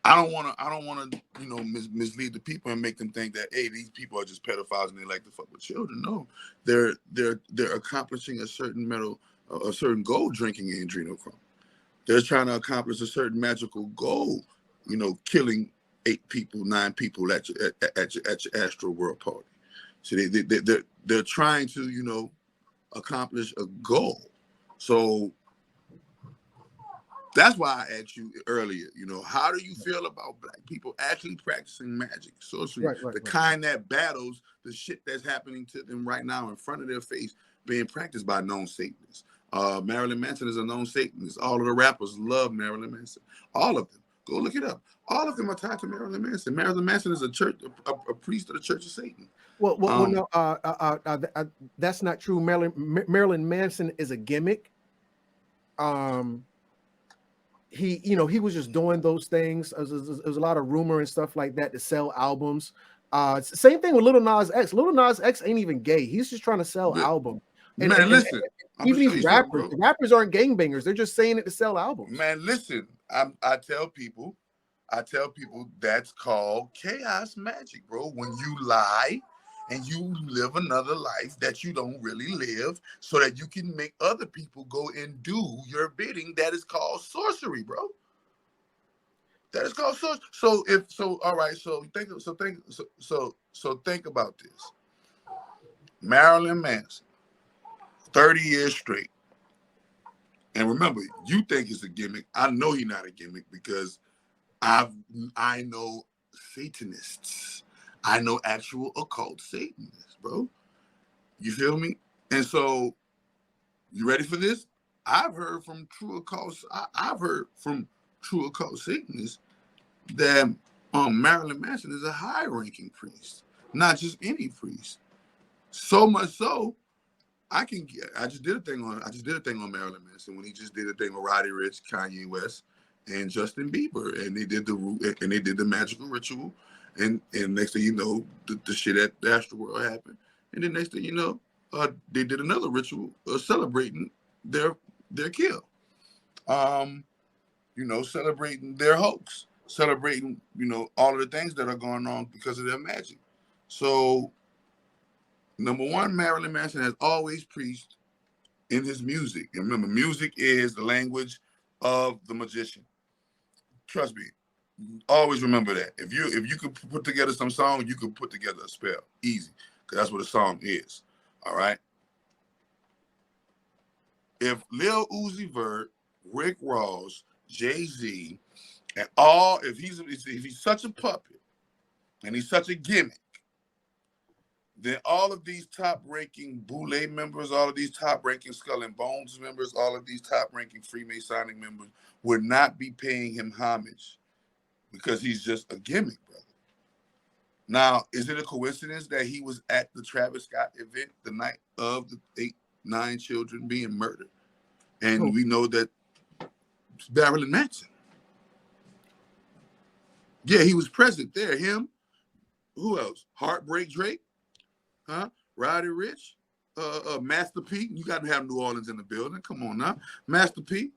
I don't want to, you know, mislead the people and make them think that, hey, these people are just pedophiles and they like to fuck with children. No, they're accomplishing a certain goal drinking adrenochrome. They're trying to accomplish a certain magical goal, you know, killing 8 people, 9 people at your Astro World party. So they're trying to, you know, accomplish a goal. So that's why I asked you earlier, you know, how do you feel about black people actually practicing magic, sorcery, kind that battles the shit that's happening to them right now in front of their face being practiced by known Satanists? Marilyn Manson is a known Satanist. All of the rappers love Marilyn Manson. All of them. Go look it up. All of them are tied to Marilyn Manson. Marilyn Manson is a priest of the Church of Satan. Well, no, that's not true. Marilyn Manson is a gimmick. He was just doing those things. There was a lot of rumor and stuff like that to sell albums. Same thing with Lil Nas X. Lil Nas X ain't even gay. He's just trying to sell albums. Listen, even these rappers, the rappers aren't gangbangers. They're just saying it to sell albums. Man, listen, I tell people that's called chaos magic, bro. When you lie and you live another life that you don't really live so that you can make other people go and do your bidding, that is called sorcery, bro. That is called sorcery. All right, think about this. Marilyn Manson, 30 years straight. And remember, you think it's a gimmick. I know he's not a gimmick because I know Satanists. I know actual occult Satanists, bro. You feel me? And so, you ready for this? I've heard from true occult Satanists that Marilyn Manson is a high-ranking priest, not just any priest. So much so, I just did a thing on Marilyn Manson when he just did a thing with Roddy Ricch, Kanye West, and Justin Bieber, and they did the magical ritual, and next thing you know, the shit at the Astro World happened, and then next thing you know, they did another ritual celebrating their kill, you know, celebrating their hoax, celebrating, you know, all of the things that are going on because of their magic. So, number one, Marilyn Manson has always preached in his music. And remember, music is the language of the magician. Trust me, always remember that. If you could put together some song, you could put together a spell. Easy. Because that's what a song is. All right? If Lil Uzi Vert, Rick Ross, Jay-Z, and if he's such a puppet and he's such a gimmick, then all of these top-ranking Boule members, all of these top-ranking Skull and Bones members, all of these top-ranking Freemasonic members would not be paying him homage because he's just a gimmick, brother. Now, is it a coincidence that he was at the Travis Scott event the night of the 8-9 children being murdered? And we know that Marilyn Manson. Yeah, he was present there. Him, who else? Heartbreak Drake? Huh? Roddy Ricch, Master P. You got to have New Orleans in the building. Come on now, Master P.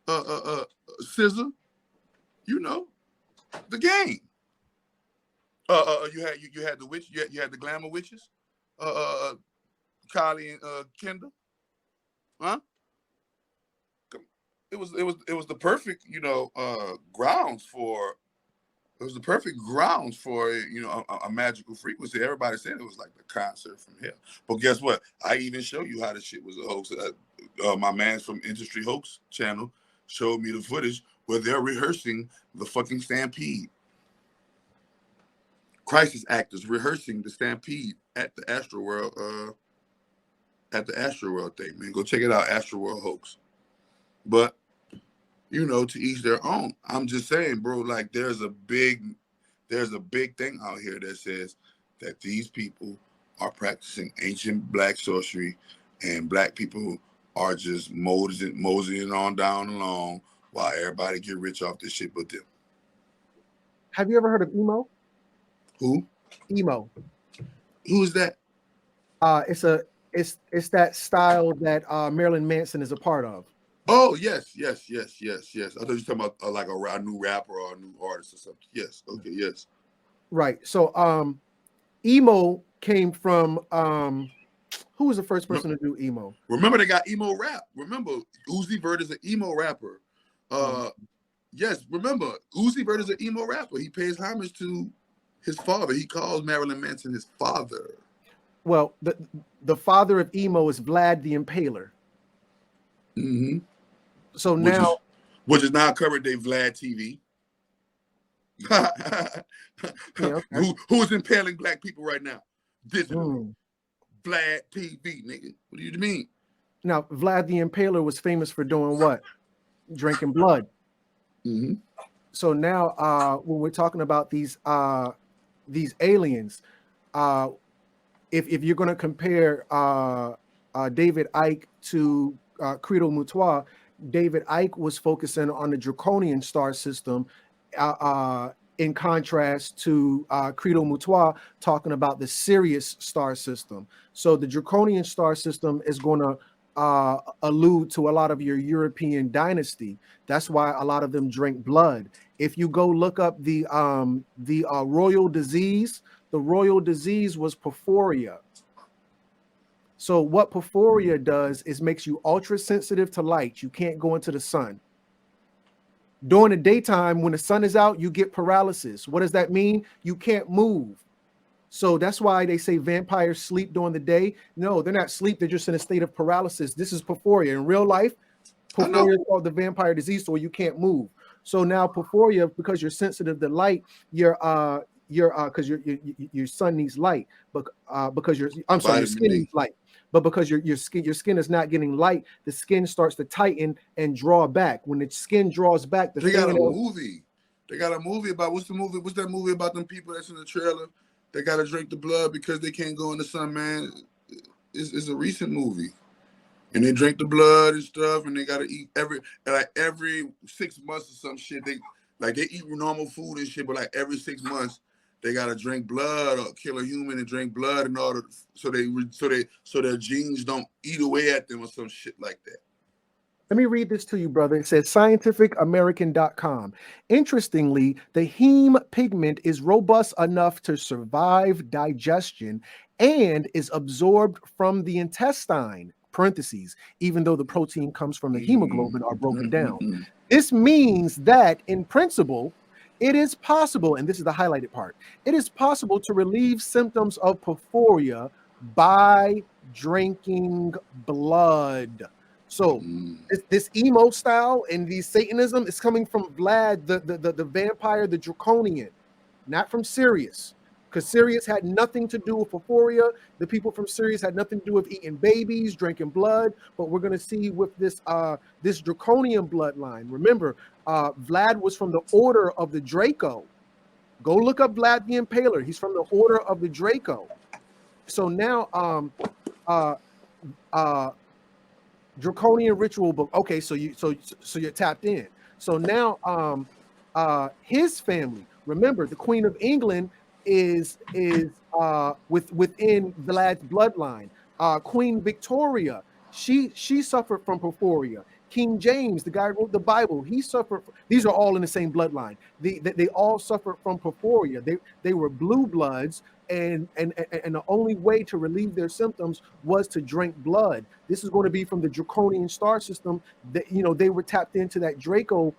SZA. You know, the game. You had the witch. You had the glamour witches. Kylie and Kendall. Huh? It was the perfect, you know, grounds for. It was the perfect grounds for, you know, a magical frequency. Everybody said it was like the concert from hell. But guess what? I even show you how this shit was a hoax. My man from Industry Hoax channel showed me the footage where they're rehearsing the fucking stampede. Crisis actors rehearsing the stampede at the Astro World thing, man. Go check it out, Astro World Hoax. But you know, to each their own. I'm just saying, bro, like there's a big thing out here that says that these people are practicing ancient black sorcery and black people are just moseying on down along while everybody get rich off this shit but them. Have you ever heard of emo? Who? Emo. Who is that? It's that style that Marilyn Manson is a part of. Oh yes. I thought you were talking about like a new rapper or a new artist or something. Yes. Okay. Yes. Right. So emo came from who was the first person to do emo? Remember they got emo rap. Remember Uzi Vert is an emo rapper. Yes, remember Uzi Vert is an emo rapper. He pays homage to his father. He calls Marilyn Manson his father. Well, the father of emo is Vlad the Impaler. Mm-hmm. So which is now current day Vlad TV. Yeah, okay. Who's impaling black people right now? Digitally. Vlad TV, nigga. What do you mean? Now, Vlad the Impaler was famous for doing what? Drinking blood. Mm-hmm. So now, when we're talking about these aliens, if you're going to compare David Icke to Credo Mutwa, David Icke was focusing on the draconian star system, in contrast to Credo Mutwa talking about the Sirius star system. So the draconian star system is going to allude to a lot of your European dynasty. That's why a lot of them drink blood. If you go look up the royal disease, the royal disease was porphyria. So what porphyria does is makes you ultra sensitive to light. You can't go into the sun. During the daytime, when the sun is out, you get paralysis. What does that mean? You can't move. So that's why they say vampires sleep during the day. No, they're not asleep. They're just in a state of paralysis. This is porphyria. In real life, porphyria is called the vampire disease, so you can't move. So now porphyria, because you're sensitive to light, because your sun needs light, but because your skin needs light. But because your skin is not getting light, the skin starts to tighten and draw back. When the skin draws back, They got a movie. They got a movie about what's that movie about them people that's in the trailer? They got to drink the blood because they can't go in the sun, man. It's a recent movie. And they drink the blood and stuff, and they got to eat every 6 months or some shit. They eat normal food and shit, but like every 6 months, they got to drink blood or kill a human and drink blood in order so their genes don't eat away at them or some shit like that. Let me read this to you, brother. It says scientificamerican.com. Interestingly, the heme pigment is robust enough to survive digestion and is absorbed from the intestine, parentheses, even though the protein comes from the hemoglobin are broken down. This means that in principle, it is possible, and this is the highlighted part, it is possible to relieve symptoms of porphyria by drinking blood. So this emo style and the Satanism is coming from Vlad, the vampire, the draconian, not from Sirius, because Sirius had nothing to do with porphyria. The people from Sirius had nothing to do with eating babies, drinking blood. But we're going to see with this this draconian bloodline. Remember, Vlad was from the order of the Draco. Go look up Vlad the Impaler. He's from the order of the Draco. So now, draconian ritual book. Okay, so you're tapped in. So now his family, remember the Queen of England is within Vlad's bloodline. Queen Victoria, she suffered from porphyria. King James, the guy who wrote the Bible, he suffered. These are all in the same bloodline. They all suffered from porphyria. They were blue bloods, and the only way to relieve their symptoms was to drink blood. This is going to be from the draconian star system. That they were tapped into that Draco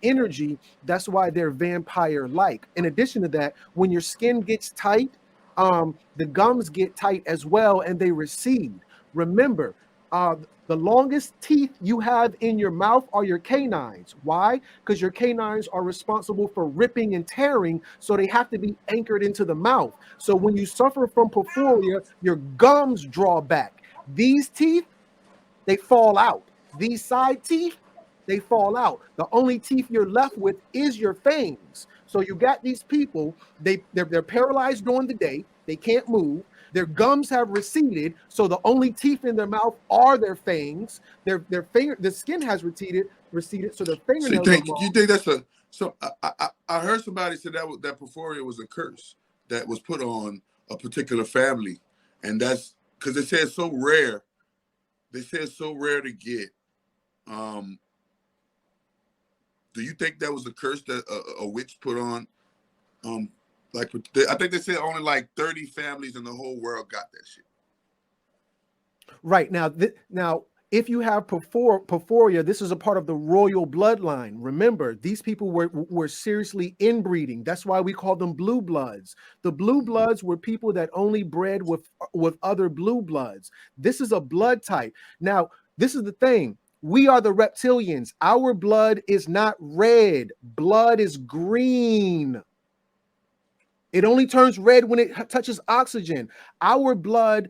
energy. That's why they're vampire-like. In addition to that, when your skin gets tight, the gums get tight as well, and they recede. Remember, the longest teeth you have in your mouth are your canines. Why? Because your canines are responsible for ripping and tearing, so they have to be anchored into the mouth. So when you suffer from porphyria, your gums draw back. These teeth, they fall out. These side teeth, they fall out. The only teeth you're left with is your fangs. So you got these people, they're paralyzed during the day, they can't move. Their gums have receded, so the only teeth in their mouth are their fangs. The skin has receded, so their fingernails. You think that's I heard somebody say that porphyria was a curse that was put on a particular family, and that's because they say it's so rare. They say it's so rare to get. Do you think that was a curse that a witch put on? Like I think they said only like 30 families in the whole world got that shit. Right now, now if you have porphyria, this is a part of the royal bloodline. Remember, these people were seriously inbreeding. That's why we call them blue bloods. The blue bloods were people that only bred with other blue bloods. This is a blood type. Now, this is the thing. We are the reptilians. Our blood is not red. Blood is green. It only turns red when it touches oxygen. Our blood,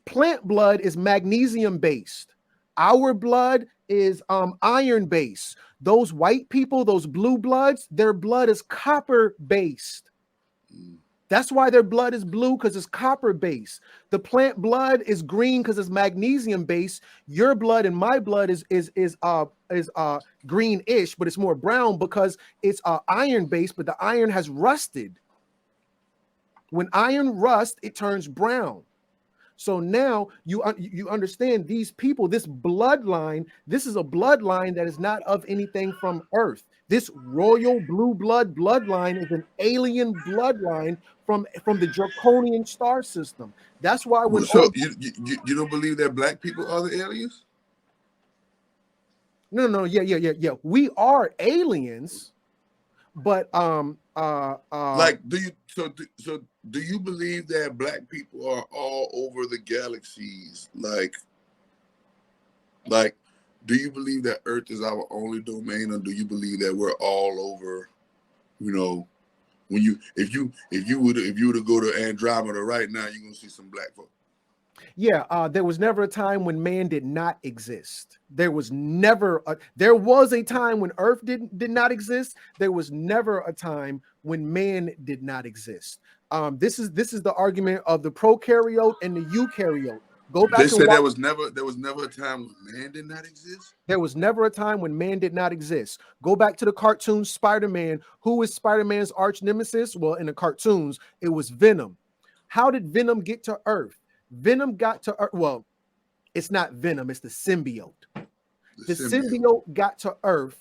plant blood, is magnesium based. Our blood is iron based. Those white people, those blue bloods, their blood is copper based. That's why their blood is blue, because it's copper based. The plant blood is green because it's magnesium based. Your blood and my blood is greenish, but it's more brown because it's iron based, but the iron has rusted. When iron rusts, it turns brown. So now you understand these people, this bloodline, this is a bloodline that is not of anything from Earth. This royal blue bloodline is an alien bloodline from the draconian star system. That's why when you don't believe that black people are the aliens? No, yeah. We are aliens, but like, do you believe that black people are all over the galaxies? Like, do you believe that Earth is our only domain, or do you believe that we're all over? You know, when if you were to go to Andromeda right now, you're gonna see some black folk. Yeah, there was never a time when man did not exist. There was a time when Earth did not exist. There was never a time when man did not exist. This is the argument of the prokaryote and the eukaryote. Go back. They said there was never a time when man did not exist. There was never a time when man did not exist. Go back to the cartoon Spider-Man. Who is Spider-Man's arch nemesis? Well, in the cartoons, it was Venom. How did Venom get to Earth? Venom got to Earth. Well, it's not Venom, it's the symbiote. The symbiote got to Earth.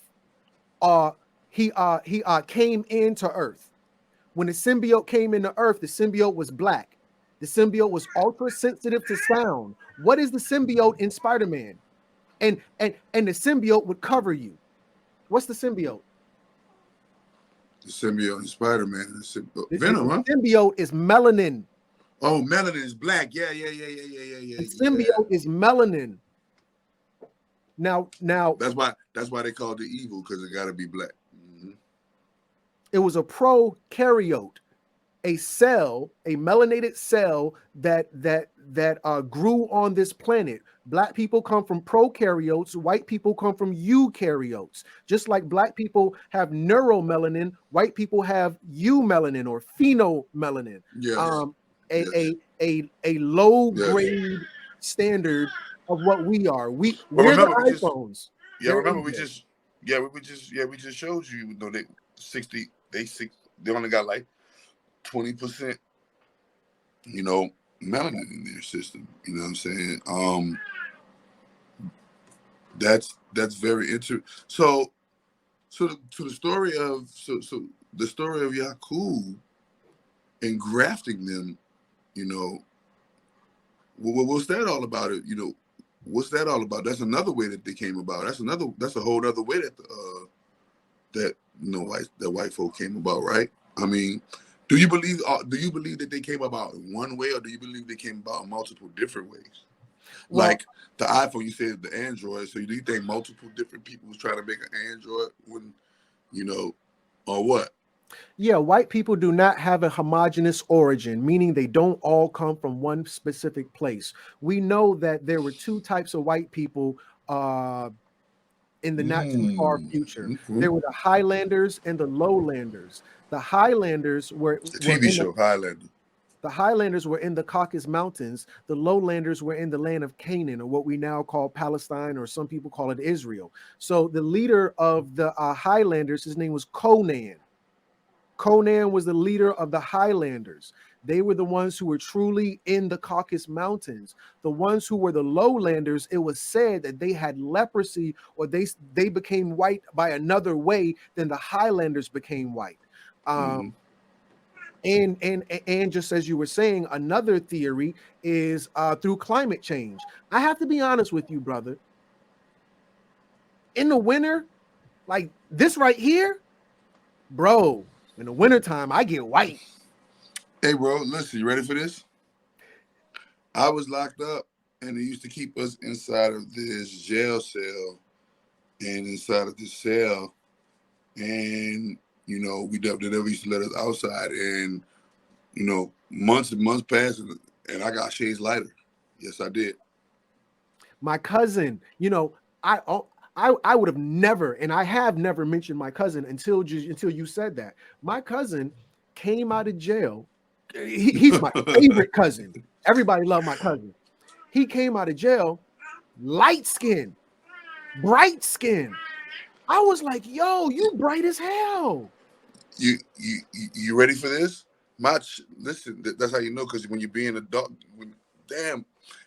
He came into Earth. When the symbiote came into Earth, the symbiote was black. The symbiote was ultra sensitive to sound. What is the symbiote in Spider-Man? And the symbiote would cover you. What's the symbiote? The symbiote in Spider-Man. Venom, huh? The symbiote is melanin. Oh, melanin is black. Yeah. The symbiote is melanin. Now that's why they call it the evil, because it got to be black. Mm-hmm. It was a prokaryote, a cell, a melanated cell that grew on this planet. Black people come from prokaryotes. White people come from eukaryotes. Just like black people have neuromelanin, white people have eumelanin or phenomelanin. Yes. A low grade standard of what we are. We're the iPhones. We just showed you. You know, they only got like 20%, you know, melanin in their system. You know what I'm saying? That's very interesting. So the story of Yakub and grafting them, you know, what's that all about? It, you know, what's that all about? That's another way that they came about. That's a whole other way that white folk came about, right? I mean, do you believe that they came about in one way, or do you believe they came about in multiple different ways? Well, like the iPhone, you said the Android. So do you think multiple different people was trying to make an Android when, you know, or what? Yeah, white people do not have a homogeneous origin, meaning they don't all come from one specific place. We know that there were two types of white people in the not too far future. Mm-hmm. There were the Highlanders and the Lowlanders. The Highlanders were the TV show Highlander. The Highlanders were in the Caucasus Mountains. The Lowlanders were in the land of Canaan, or what we now call Palestine, or some people call it Israel. So the leader of the Highlanders, his name was Conan. Conan was the leader of the Highlanders. They were the ones who were truly in the Caucasus Mountains. The ones who were the lowlanders, it was said that they had leprosy, or they became white by another way than the highlanders became white. Mhm. And just as you were saying, another theory is through climate change. I have to be honest with you, brother. In the winter, like this right here, bro, in the wintertime, I get white. Hey, bro, listen, you ready for this? I was locked up, and they used to keep us inside of this jail cell, and inside of this cell, and they never used to let us outside, and months and months passed, and I got shades lighter. Yes, I did. My cousin, I would have never, and I have never mentioned my cousin until you said that. My cousin came out of jail. He's my favorite cousin. Everybody loved my cousin. He came out of jail, light skin, bright skin. I was like, yo, you bright as hell. You ready for this? Listen, that's how you know, because when you're being adult, damn,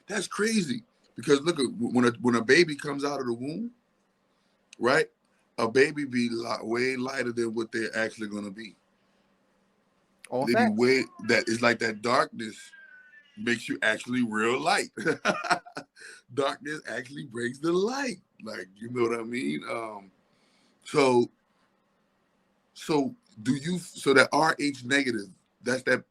that's crazy. Because look, when a baby comes out of the womb, right? A baby be way lighter than what they're actually gonna be. All They facts. be way that is like that darkness makes you actually real light. Darkness actually brings the light. Like, you know what I mean? So that RH negative, that's that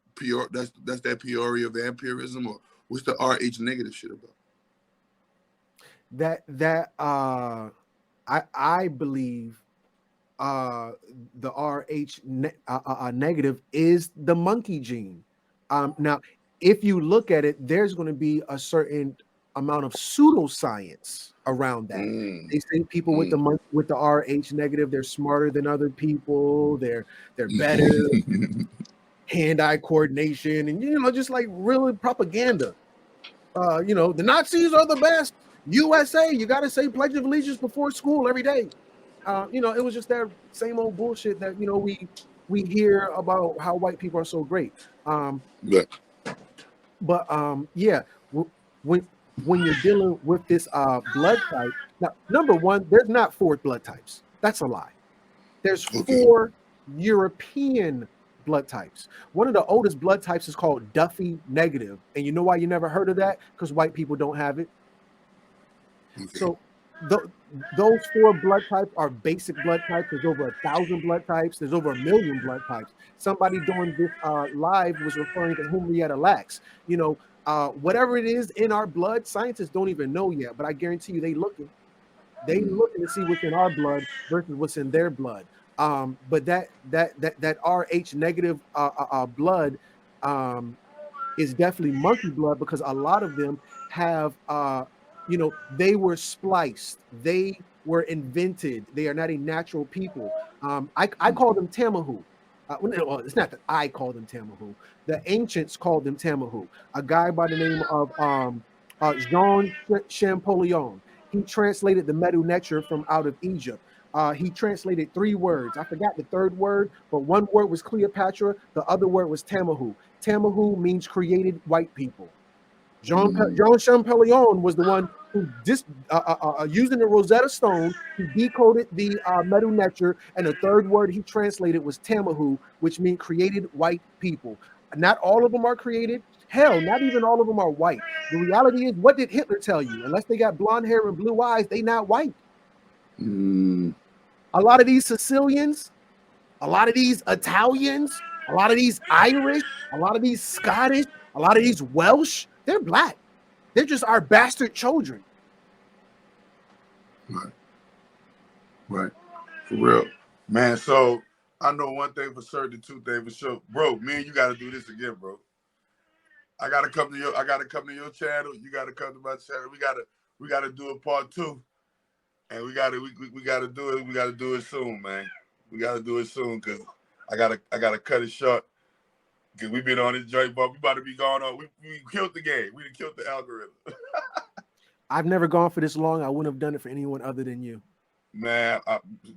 that's that Peoria vampirism, or what's the RH negative shit about? I believe the negative is the monkey gene. Now, if you look at it, there's going to be a certain amount of pseudoscience around that. They say people with the RH negative, they're smarter than other people, they're better, hand-eye coordination, and just like really propaganda. The Nazis are the best. USA, you got to say Pledge of Allegiance before school every day. It was just that same old bullshit that we hear about how white people are so great. Yeah, when you're dealing with this blood type, now number one, there's not 4 blood types. That's a lie. There's 4 European blood types. One of the oldest blood types is called Duffy negative, and you know why you never heard of that? Because white people don't have it. So those 4 blood types are basic blood types. There's over 1,000 blood types. There's over 1 million blood types. Somebody during this live was referring to Henrietta Lacks. Whatever it is in our blood, scientists don't even know yet, but I guarantee you they looking to see what's in our blood versus what's in their blood. But that RH negative blood is definitely monkey blood, because a lot of them have they were spliced, they were invented, they are not a natural people. I call them Tamahu. It's not that I call them Tamahu. The ancients called them Tamahu. A guy by the name of Jean Champollion. He translated the Medu Neter from out of Egypt. He translated 3 words. I forgot the 3rd word, but one word was Cleopatra. The other word was Tamahu. Tamahu means created white people. Jean Champollion was the one who using the Rosetta Stone, he decoded the Medu Neter, and the 3rd word he translated was Tamahu, which means created white people. Not all of them are created. Hell, not even all of them are white. The reality is, what did Hitler tell you? Unless they got blonde hair and blue eyes, they not white. A lot of these Sicilians, a lot of these Italians, a lot of these Irish, a lot of these Scottish, a lot of these Welsh, they're black. They're just our bastard children. Right. For real. Man, so I know one thing for certain, 2 things for sure. Bro, me and you gotta do this again, bro. I gotta come to your channel. You gotta come to my channel. We gotta do a part 2. And we gotta do it. We gotta do it soon, man. We gotta do it soon, because I gotta cut it short. Because we've been on this joint, but we about to be going on. We killed the game. We killed the algorithm. I've never gone for this long. I wouldn't have done it for anyone other than you. Man,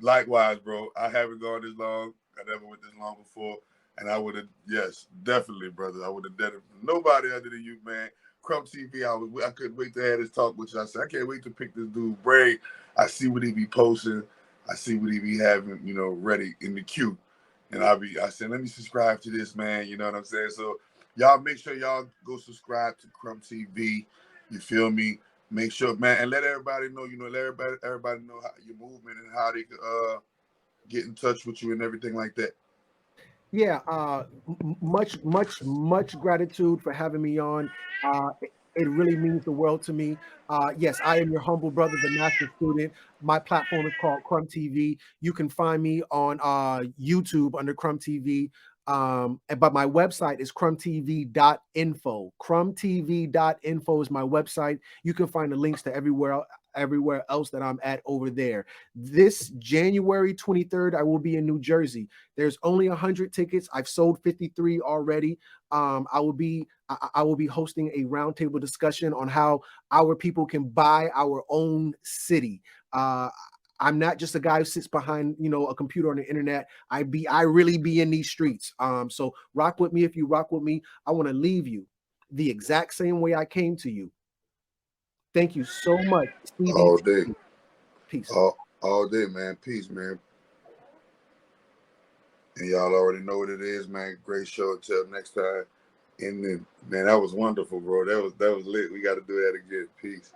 likewise, bro. I haven't gone this long. I never went this long before. And I would have, yes, definitely, brother. I would have done it for nobody other than you, man. Crumb TV, I couldn't wait to have this talk with you. I said, I can't wait to pick this dude brain. I see what he be posting. I see what he be having, you know, ready in the queue. And I said, let me subscribe to this, man. You know what I'm saying? So y'all make sure y'all go subscribe to Crumb TV. You feel me? Make sure, man, and let everybody know, you know, let everybody know how your movement and how they could get in touch with you and everything like that. Yeah, much gratitude for having me on. It really means the world to me. Yes, I am your humble brother, the master student. My platform is called Crumb TV. You can find me on YouTube under Crumb TV. But my website is crumbtv.info. Crumbtv.info is my website. You can find the links to everywhere else that I'm at over there. This January 23rd, I will be in New Jersey. There's only 100 tickets. I've sold 53 already. I will be hosting a roundtable discussion on how our people can buy our own city. I'm not just a guy who sits behind, you know, a computer on the internet. I really be in these streets. So rock with me if you rock with me. I want to leave you the exact same way I came to you. Thank you so much, Stevie. All day. Peace. All day, man. Peace, man. And y'all already know what it is, man. Great show. Until next time. And then, man, that was wonderful, bro. That was lit. We got to do that again. Peace.